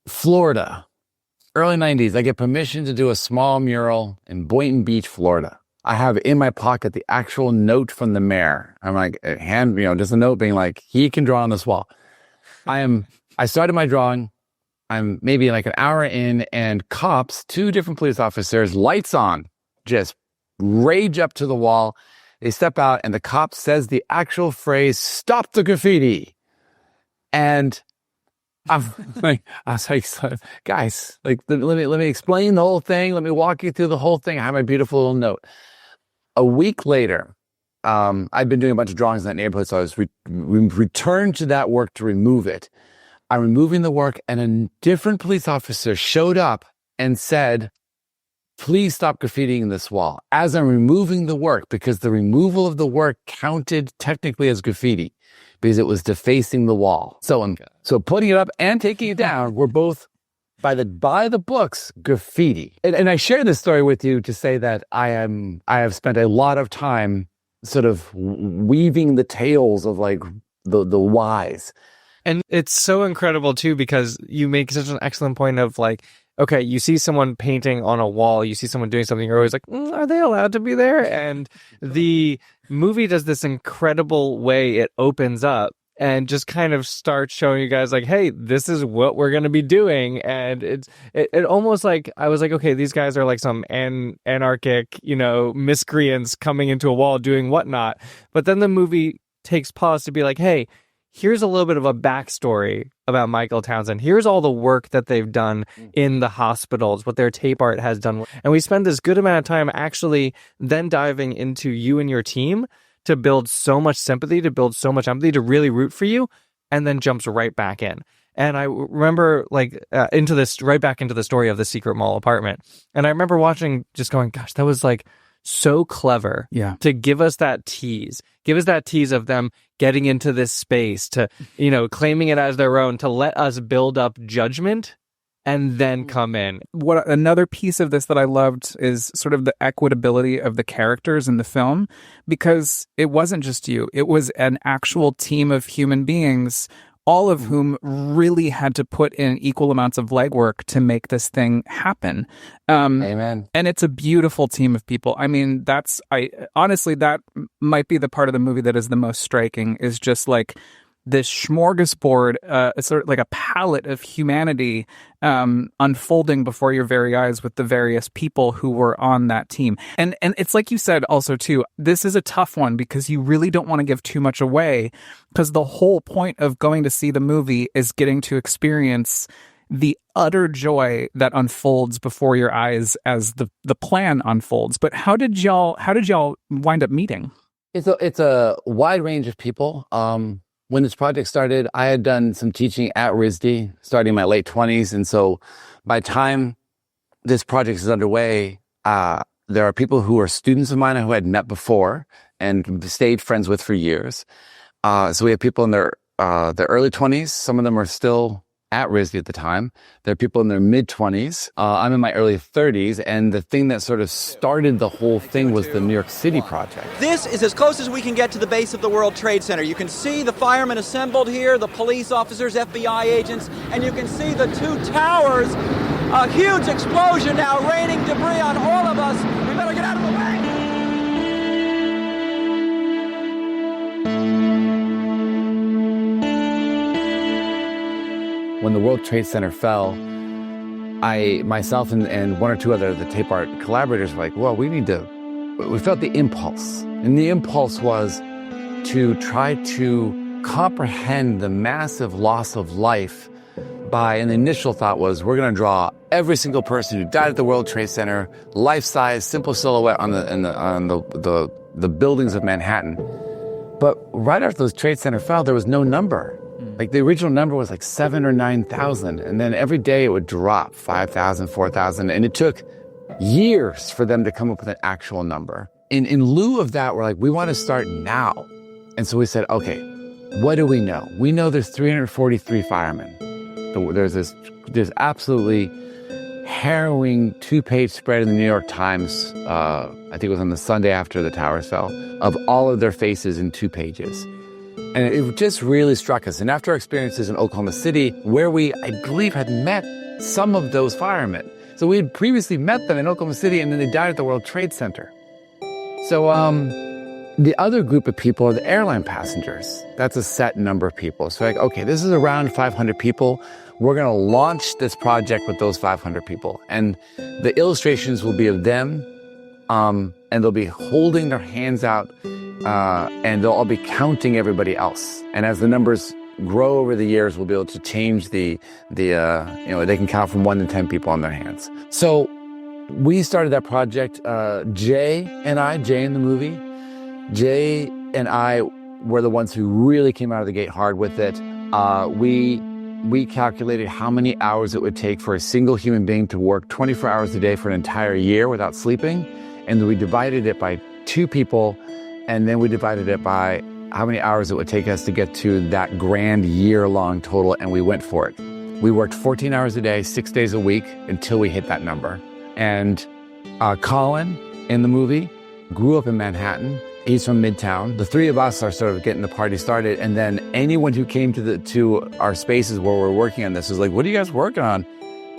Florida, early 90s, I get permission to do a small mural in Boynton Beach, Florida. I have in my pocket the actual note from the mayor. I'm like, just a note being like, he can draw on this wall. I started my drawing. I'm maybe like an hour in, and cops, 2 different police officers, lights on, just rage up to the wall. They step out and the cop says the actual phrase, "Stop the graffiti." And I was like, guys, like, let me explain the whole thing. Let me walk you through the whole thing. I have my beautiful little note. A week later, I'd been doing a bunch of drawings in that neighborhood, so I was returned to that work to remove it. I'm removing the work, and a different police officer showed up and said, "Please stop graffitiing this wall," as I'm removing the work, because the removal of the work counted technically as graffiti because it was defacing the wall. So putting it up and taking it down were both by the books graffiti. And I share this story with you to say that I have spent a lot of time sort of weaving the tales of like the whys. And it's so incredible too, because you make such an excellent point of like, okay, you see someone painting on a wall, you see someone doing something, you're always like, are they allowed to be there? And the movie does this incredible way it opens up and just kind of starts showing you guys like, hey, this is what we're going to be doing. And it almost like, I was like, okay, these guys are like some anarchic, miscreants coming into a wall doing whatnot. But then the movie takes pause to be like, hey, here's a little bit of a backstory about Michael Townsend. Here's all the work that they've done in the hospitals, what their tape art has done. And we spend this good amount of time actually then diving into you and your team to build so much sympathy, to build so much empathy, to really root for you, and then jumps right back in. And I remember right back into the story of the secret mall apartment. And I remember watching, just going, gosh, that was like so clever to give us that tease. Give us that tease of them getting into this space, to, claiming it as their own, to let us build up judgment and then come in. What another piece of this that I loved is sort of the equitability of the characters in the film, because it wasn't just you. It was an actual team of human beings, all of whom really had to put in equal amounts of legwork to make this thing happen. Amen. And it's a beautiful team of people. I mean, honestly, that might be the part of the movie that is the most striking, is just like this smorgasbord, sort of like a palette of humanity unfolding before your very eyes with the various people who were on that team. And it's like you said also too, this is a tough one because you really don't want to give too much away, because the whole point of going to see the movie is getting to experience the utter joy that unfolds before your eyes as the plan unfolds. But how did y'all wind up meeting? It's a wide range of people. When this project started, I had done some teaching at RISD starting in my late 20s. And so by the time this project is underway, there are people who are students of mine who I had met before and stayed friends with for years. So we have people in their early 20s. Some of them are still at RISD at the time. There are people in their mid-20s. I'm in my early 30s, and the thing that sort of started the whole thing was the New York City project. This is as close as we can get to the base of the World Trade Center. You can see the firemen assembled here, the police officers, FBI agents, and you can see the two towers. A huge explosion now raining debris on all of us. We better get out of the way. When the World Trade Center fell, myself and one or two other the tape art collaborators were like, well, we felt the impulse. And the impulse was to try to comprehend the massive loss of life and the initial thought was, we're going to draw every single person who died at the World Trade Center, life-size, simple silhouette on the buildings of Manhattan. But right after the Trade Center fell, there was no number. Like the original number was like 7,000 or 9,000. And then every day it would drop 5,000, 4,000. And it took years for them to come up with an actual number. In lieu of that, we're like, we want to start now. And so we said, okay, what do we know? We know there's 343 firemen. There's this absolutely harrowing 2-page spread in the New York Times, I think it was on the Sunday after the towers fell, of all of their faces in 2 pages. And it just really struck us. And after our experiences in Oklahoma City, where we, I believe, had met some of those firemen. So we had previously met them in Oklahoma City, and then they died at the World Trade Center. So the other group of people are the airline passengers. That's a set number of people. So like, okay, this is around 500 people. We're going to launch this project with those 500 people. And the illustrations will be of them, and they'll be holding their hands out, and they'll all be counting everybody else. And as the numbers grow over the years, we'll be able to change they can count from 1 to 10 people on their hands. So we started that project. Jay in the movie, Jay and I were the ones who really came out of the gate hard with it. We calculated how many hours it would take for a single human being to work 24 hours a day for an entire year without sleeping. And then we divided it by 2 people. And then we divided it by how many hours it would take us to get to that grand year-long total. And we went for it. We worked 14 hours a day, 6 days a week until we hit that number. And Colin in the movie grew up in Manhattan. He's from Midtown. The 3 of us are sort of getting the party started. And then anyone who came to our spaces where we're working on this was like, what are you guys working on?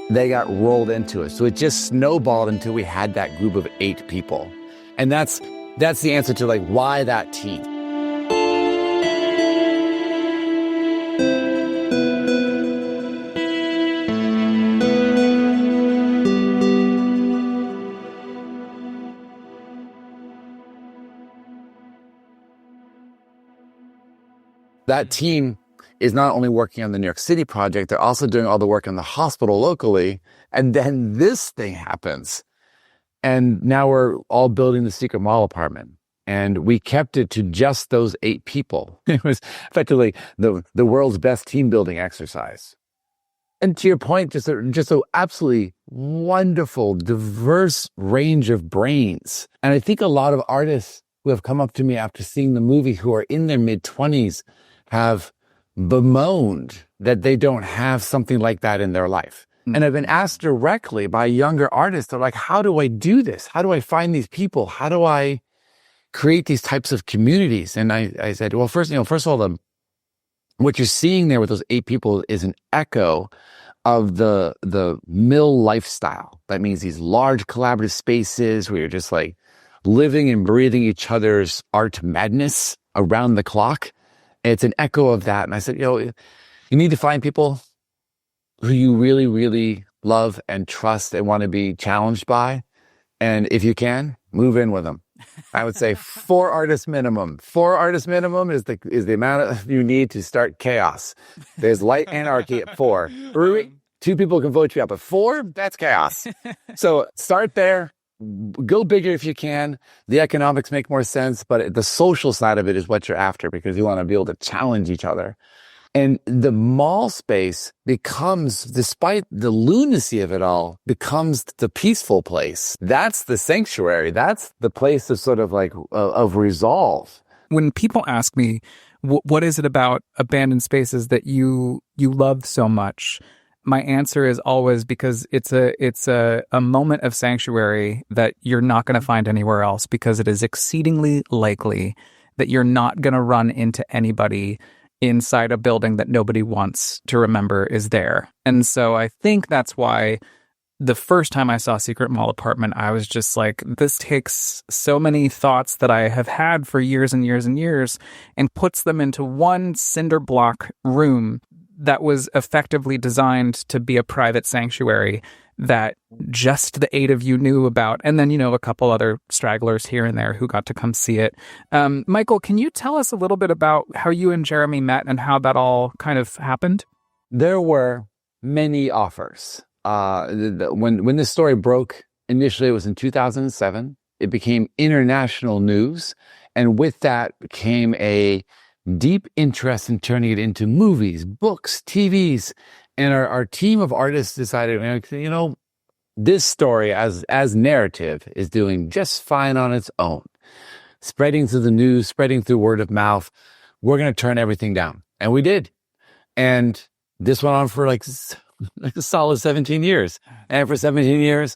They got rolled into it. So it just snowballed until we had that group of 8 people. And that's the answer to like, why that team? That team is not only working on the New York City project, they're also doing all the work on the hospital locally. And then this thing happens. And now we're all building the secret mall apartment. And we kept it to just those 8 people. It was effectively the world's best team building exercise. And to your point, just a absolutely wonderful, diverse range of brains. And I think a lot of artists who have come up to me after seeing the movie who are in their mid-20s have bemoaned that they don't have something like that in their life. Mm. And I've been asked directly by younger artists, they're like, how do I do this? How do I find these people? How do I create these types of communities? And I said, well, first of all, what you're seeing there with those 8 people is an echo of the mill lifestyle. That means these large collaborative spaces where you're just like living and breathing each other's art madness around the clock. It's an echo of that. And I said, you need to find people who you really, really love and trust and want to be challenged by. And if you can, move in with them. I would say 4 artists minimum. 4 artists minimum is the amount you need to start chaos. There's light anarchy at 4. 2 people can vote you out, but 4, that's chaos. So start there. Go bigger if you can. The economics make more sense, but the social side of it is what you're after because you want to be able to challenge each other. And the mall space becomes, despite the lunacy of it all, becomes the peaceful place. That's the sanctuary. That's the place of sort of like of resolve. When people ask me, what is it about abandoned spaces that you love so much? My answer is always because it's a moment of sanctuary that you're not going to find anywhere else, because it is exceedingly likely that you're not going to run into anybody inside a building that nobody wants to remember is there. And so I think that's why the first time I saw Secret Mall Apartment, I was just like, this takes so many thoughts that I have had for years and years and years and puts them into one cinder block room that was effectively designed to be a private sanctuary that just the 8 of you knew about. And then, a couple other stragglers here and there who got to come see it. Michael, can you tell us a little bit about how you and Jeremy met and how that all kind of happened? There were many offers. When this story broke, initially it was in 2007. It became international news. And with that came a deep interest in turning it into movies, books, TVs. And our team of artists decided, this story as narrative is doing just fine on its own. Spreading through the news, spreading through word of mouth. We're going to turn everything down. And we did. And this went on for like a solid 17 years. And for 17 years,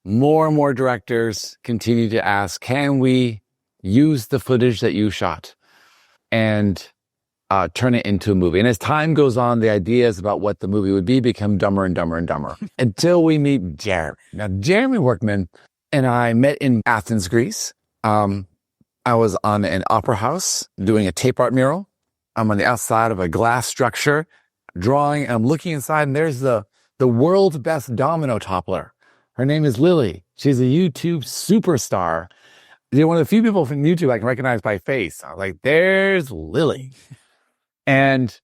more and more directors continue to ask, can we use the footage that you shot and turn it into a movie? And as time goes on, the ideas about what the movie would be become dumber and dumber and dumber until we meet Jeremy. Now, Jeremy Workman and I met in Athens, Greece. I was on an opera house doing a tape art mural. I'm on the outside of a glass structure drawing, and I'm looking inside, and there's the world's best domino toppler. Her name is Lily. She's a YouTube superstar. You're one of the few people from YouTube I can recognize by face. I was like, there's Lily. And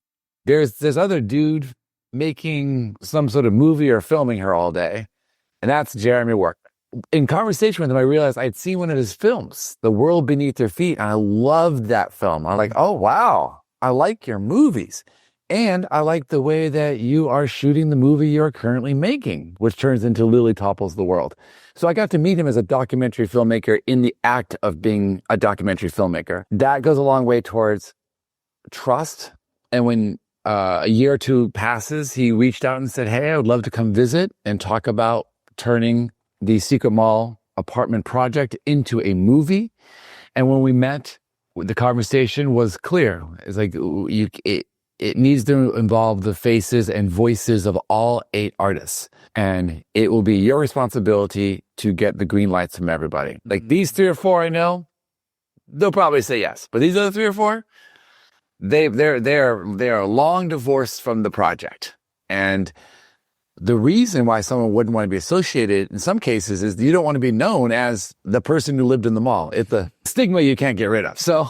there's other dude making some sort of movie or filming her all day. And that's Jeremy Workman. In conversation with him, I realized I'd seen one of his films, The World Beneath Their Feet. And I loved that film. I'm like, oh, wow, I like your movies. And I like the way that you are shooting the movie you're currently making, which turns into Lily Topples the World. So I got to meet him as a documentary filmmaker in the act of being a documentary filmmaker. That goes a long way towards trust. And when a year or two passes, he reached out and said, hey, I would love to come visit and talk about turning the Secret Mall Apartment project into a movie. And when we met, the conversation was clear. It's like, it needs to involve the faces and voices of all 8 artists. And it will be your responsibility to get the green lights from everybody. Like these 3 or 4 I know, they'll probably say yes. But these other 3 or 4, they are long divorced from the project. And the reason why someone wouldn't want to be associated in some cases is you don't want to be known as the person who lived in the mall. It's a stigma you can't get rid of. So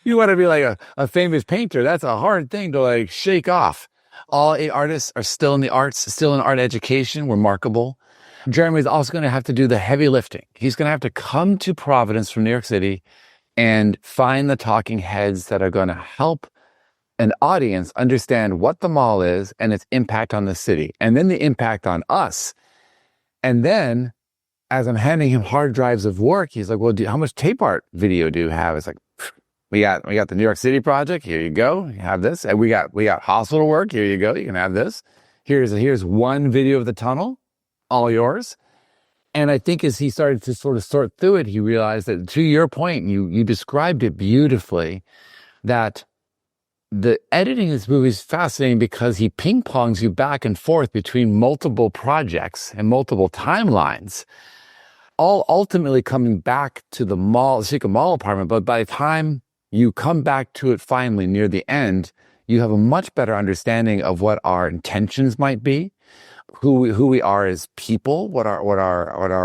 you want to be like a famous painter. That's a hard thing to like shake off. All 8 artists are still in the arts, still in art education, remarkable. Jeremy is also going to have to do the heavy lifting. He's going to have to come to Providence from New York City and find the talking heads that are going to help an audience understand what the mall is and its impact on the city, and then the impact on us. And then, as I'm handing him hard drives of work, he's like, well, how much tape art video do you have? It's like, we got the New York City project. Here you go. You have this. And we got hospital work. Here you go. You can have this. Here's one video of the tunnel, all yours. And I think as he started to sort of sort through it, he realized that, to your point, you described it beautifully, that the editing of this movie is fascinating because he ping-pongs you back and forth between multiple projects and multiple timelines, all ultimately coming back to the mall, the Secret Mall Apartment. But by the time you come back to it finally near the end, you have a much better understanding of what our intentions might be, who we are as people, what our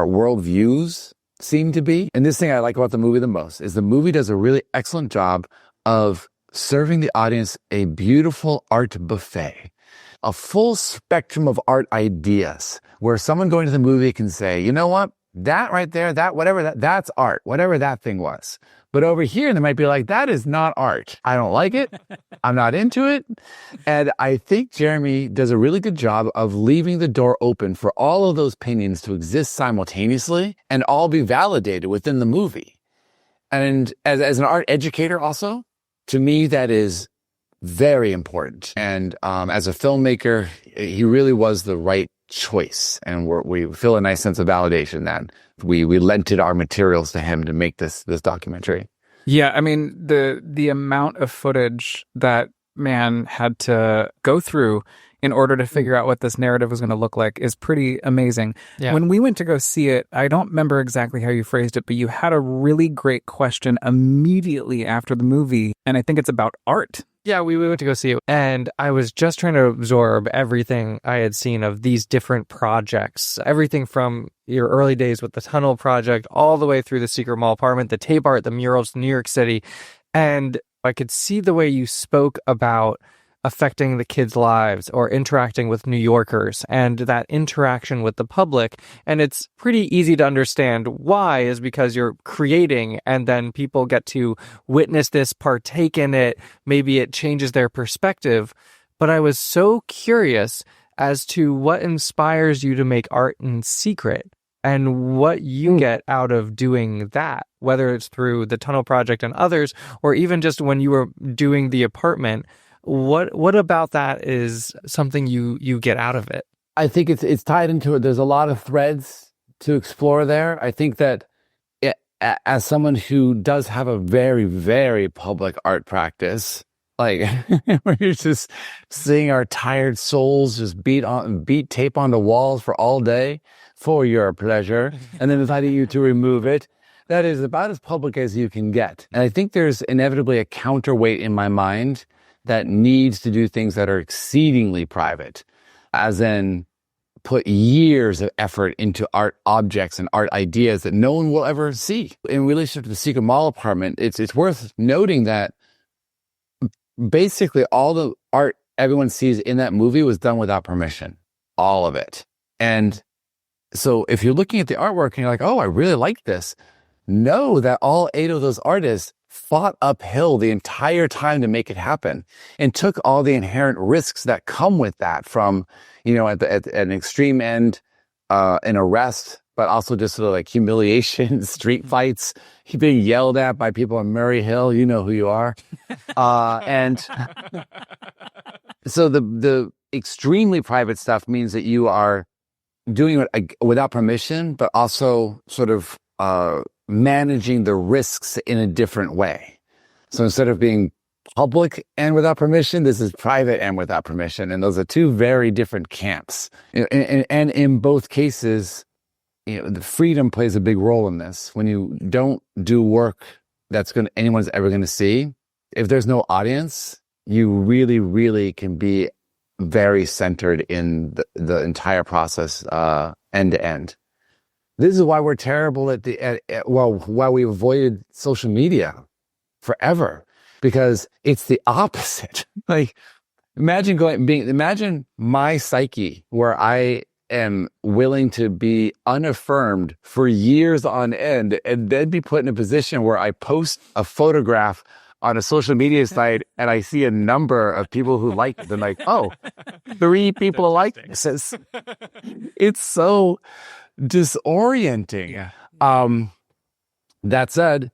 worldviews seem to be. And this thing I like about the movie the most is the movie does a really excellent job of serving the audience a beautiful art buffet. a full spectrum of art ideas where someone going to the movie can say, you know what, that right there, that's art, whatever that thing was. But over here, they might be like, that is not art. I don't like it. I'm not into it. And I think Jeremy does a really good job of leaving the door open for all of those opinions to exist simultaneously and all be validated within the movie. And as an art educator also, to me, that is very important. And as a filmmaker, he really was the right choice. And we feel a nice sense of validation that we lented our materials to him to make this documentary. Yeah, I mean, the amount of footage that man had to go through in order to figure out what this narrative was going to look like is pretty amazing. Yeah. When we went to go see it, I don't remember exactly how you phrased it, but you had a really great question immediately after the movie, and I think it's about art. Yeah, we went to go see it, and I was just trying to absorb everything I had seen of these different projects. Everything from your early days with the Tunnel Project, all the way through the Secret Mall apartment, the tape art, the murals, New York City. And I could see the way you spoke about affecting the kids' lives or interacting with New Yorkers and that interaction with the public. And it's pretty easy to understand why, is because you're creating and then people get to witness this, partake in it. Maybe it changes their perspective. But I was so curious as to what inspires you to make art in secret and what you get out of doing that, whether it's through the Tunnel Project and others, or even just when you were doing the apartment. What about that is something you get out of it? I think it's tied into it. There's a lot of threads to explore there. I think that as someone who does have a very, very public art practice, like where you're just seeing our tired souls just beat tape on the walls for all day for your pleasure, and then inviting you to remove it. That is about as public as you can get. And I think there's inevitably a counterweight in my mind that needs to do things that are exceedingly private, as in put years of effort into art objects and art ideas that no one will ever see. In relationship to the Secret Mall apartment, it's worth noting that basically all the art everyone sees in that movie was done without permission. All of it. And so if you're looking at the artwork and you're like, oh, I really like this, know that all 8 of those artists fought uphill the entire time to make it happen and took all the inherent risks that come with that, from, at an extreme end, an arrest, but also just sort of like humiliation, street fights, being yelled at by people on Murray Hill. You know who you are. And so the extremely private stuff means that you are doing it without permission, but also sort of managing the risks in a different way. So instead of being public and without permission, this is private and without permission. And those are two very different camps. And in both cases, the freedom plays a big role in this. When you don't do work that's anyone's ever going to see, if there's no audience, you really, really can be very centered in the entire process, end to end. This is why we're terrible why we avoided social media forever, because it's the opposite. Like, imagine my psyche where I am willing to be unaffirmed for years on end and then be put in a position where I post a photograph on a social media site and I see a number of people who like it. They're like, oh, 3 people like this. It's so disorienting. That said,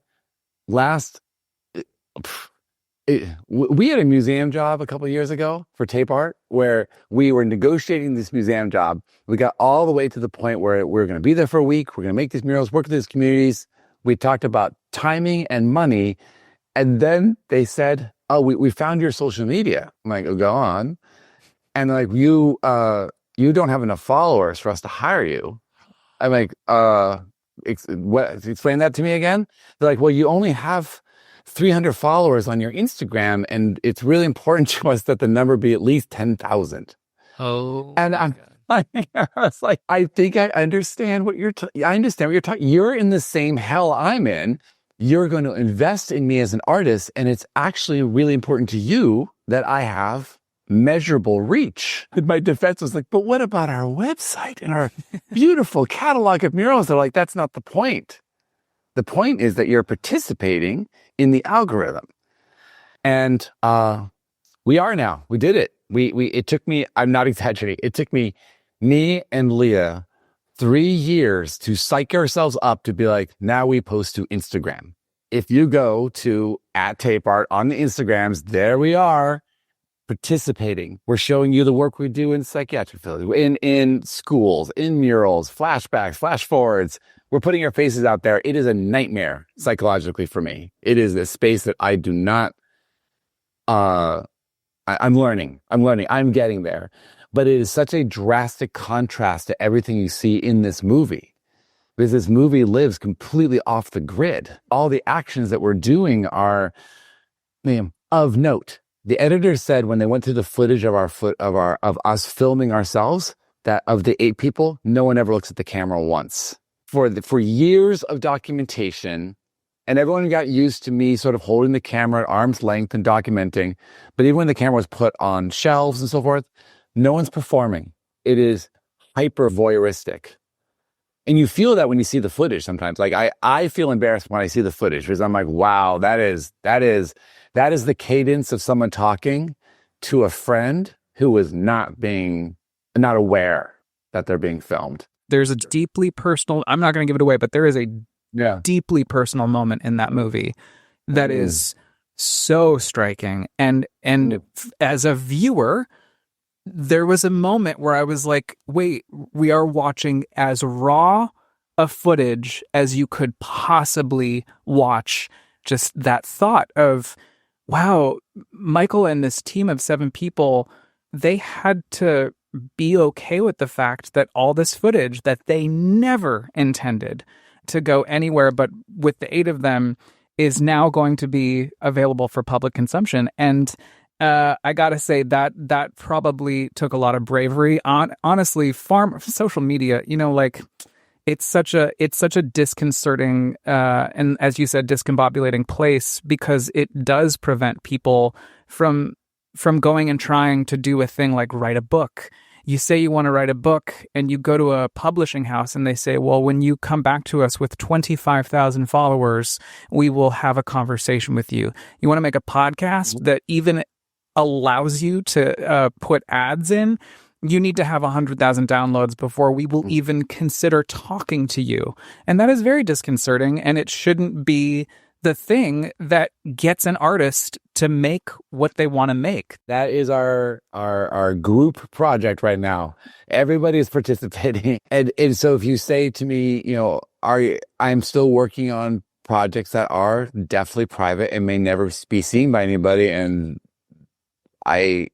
we had a museum job a couple of years ago for tape art where we were negotiating this museum job. We got all the way to the point where we're going to be there for a week. We're going to make these murals, work with these communities. We talked about timing and money. And then they said, oh, we found your social media. I'm like, oh, go on. And they're like, you don't have enough followers for us to hire you. I'm like, explain that to me again. They're like, well, you only have 300 followers on your Instagram, and it's really important to us that the number be at least 10,000. Oh, and I was like, I think I understand what you're talking. You're in the same hell I'm in. You're going to invest in me as an artist, and it's actually really important to you that I have measurable reach. And my defense was like, but what about our website and our beautiful catalog of murals? They're like, that's not the point. The point is that you're participating in the algorithm. And we are now. We did it. It took me, I'm not exaggerating, it took me and Leah 3 years to psych ourselves up to be like, now we post to Instagram. If you go to @tapeart on the Instagrams, there we are participating. We're showing you the work we do in psychiatric facilities, in schools, in murals, flashbacks, flash forwards. We're putting our faces out there. It is a nightmare psychologically for me. It is a space that I do not, I'm learning. I'm getting there. But it is such a drastic contrast to everything you see in this movie. Because this movie lives completely off the grid. All the actions that we're doing are of note. The editor said when they went through the footage of us filming ourselves, that of the 8 people, no one ever looks at the camera once. For years of documentation, and everyone got used to me sort of holding the camera at arm's length and documenting. But even when the camera was put on shelves and so forth, no one's performing. It is hyper voyeuristic. And you feel that when you see the footage sometimes. Like I feel embarrassed when I see the footage because I'm like, wow, that is the cadence of someone talking to a friend who is not aware that they're being filmed. There's a deeply personal, I'm not going to give it away, but there is a deeply personal moment in that movie that is so striking. And as a viewer, there was a moment where I was like, wait, we are watching as raw a footage as you could possibly watch. Just that thought of, wow, Michael and this team of 7 people, they had to be okay with the fact that all this footage that they never intended to go anywhere but with the 8 of them is now going to be available for public consumption. And I gotta say that probably took a lot of bravery. Honestly, social media, like it's such a disconcerting and, as you said, discombobulating place, because it does prevent people from going and trying to do a thing like write a book. You say you want to write a book and you go to a publishing house and they say, well, when you come back to us with 25,000 followers, we will have a conversation with you. You want to make a podcast that even allows you to put ads in, you need to have 100,000 downloads before we will even consider talking to you. And that is very disconcerting, and it shouldn't be the thing that gets an artist to make what they want to make. That is our group project right now. Everybody is participating. And so if you say to me, I'm still working on projects that are definitely private and may never be seen by anybody, and I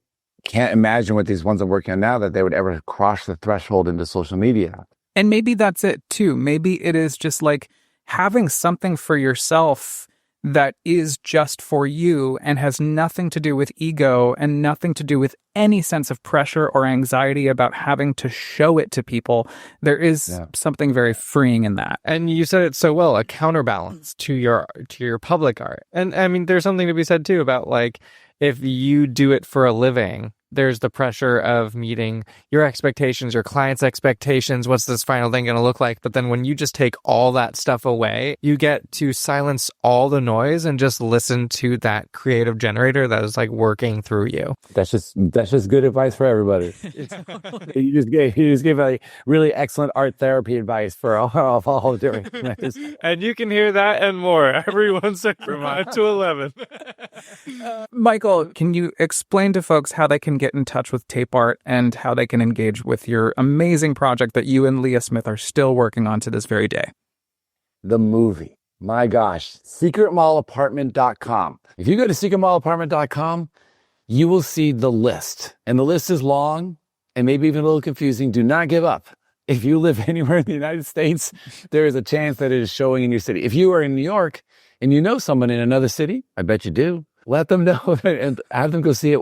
can't imagine what these ones I'm working on now that they would ever cross the threshold into social media. And maybe that's it too. Maybe it is just like having something for yourself that is just for you and has nothing to do with ego and nothing to do with any sense of pressure or anxiety about having to show it to people. There is something very freeing in that. And you said it so well, a counterbalance to your public art. And I mean, there's something to be said too about, like, if you do it for a living, there's the pressure of meeting your expectations, your client's expectations. What's this final thing going to look like? But then when you just take all that stuff away, you get to silence all the noise and just listen to that creative generator that is like working through you. That's just good advice for everybody. You just gave a really excellent art therapy advice for all doing this. And you can hear that and more every Wednesday from 5 to 11. Michael, can you explain to folks how they can get in touch with Tape Art and how they can engage with your amazing project that you and Leah Smith are still working on to this very day? The movie. My gosh. secretmallapartment.com. If you go to secretmallapartment.com, you will see the list. And the list is long and maybe even a little confusing. Do not give up. If you live anywhere in the United States, there is a chance that it is showing in your city. If you are in New York and you know someone in another city, I bet you do, let them know and have them go see it.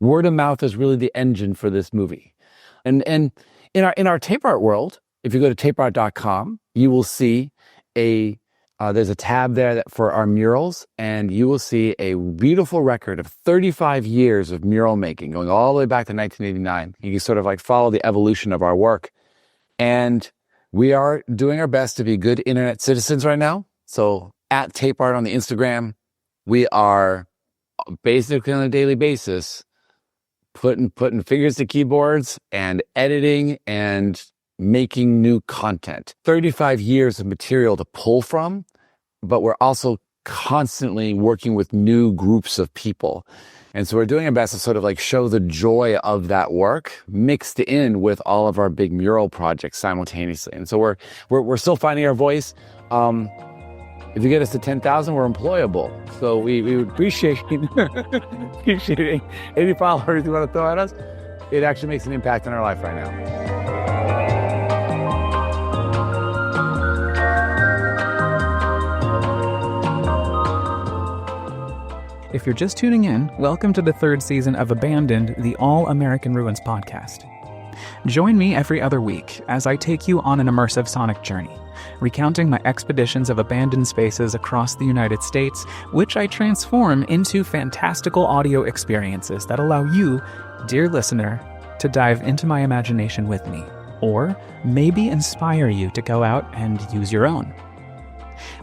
Word of mouth is really the engine for this movie. And in our tape art world, if you go to tapeart.com, you will see a there's a tab there for our murals, and you will see a beautiful record of 35 years of mural making, going all the way back to 1989. You can sort of like follow the evolution of our work. And we are doing our best to be good internet citizens right now. So at Tape Art on the Instagram, we are basically on a daily basis putting fingers to keyboards and editing and making new content. 35 years of material to pull from, but we're also constantly working with new groups of people. And so we're doing our best to sort of like show the joy of that work mixed in with all of our big mural projects simultaneously. And so we're still finding our voice. If you get us to 10,000, we're employable. So we would appreciate appreciating any followers you want to throw at us. It actually makes an impact in our life right now. If you're just tuning in, welcome to the third season of Abandoned, the All-American Ruins podcast. Join me every other week as I take you on an immersive sonic journey, recounting my expeditions of abandoned spaces across the United States, which I transform into fantastical audio experiences that allow you, dear listener, to dive into my imagination with me, or maybe inspire you to go out and use your own.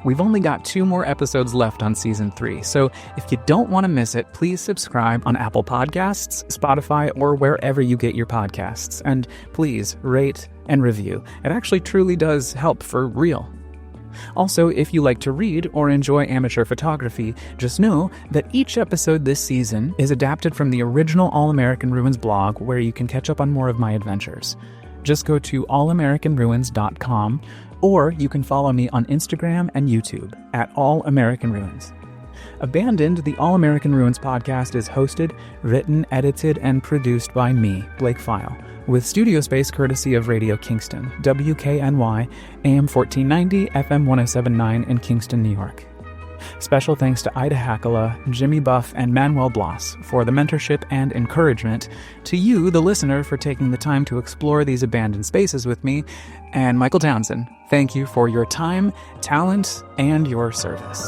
We've only got 2 more episodes left on Season 3, so if you don't want to miss it, please subscribe on Apple Podcasts, Spotify, or wherever you get your podcasts. And please rate and review. It actually truly does help for real. Also, if you like to read or enjoy amateur photography, just know that each episode this season is adapted from the original All-American Ruins blog, where you can catch up on more of my adventures. Just go to allamericanruins.com, or you can follow me on Instagram and YouTube at All American Ruins. Abandoned, the All American Ruins podcast is hosted, written, edited, and produced by me, Blake File, with studio space courtesy of Radio Kingston, WKNY, AM 1490, FM 1079 in Kingston, New York. Special thanks to Ida Hakala, Jimmy Buff, and Manuel Blas for the mentorship and encouragement, to you, the listener, for taking the time to explore these abandoned spaces with me, and Michael Townsend, thank you for your time, talent, and your service.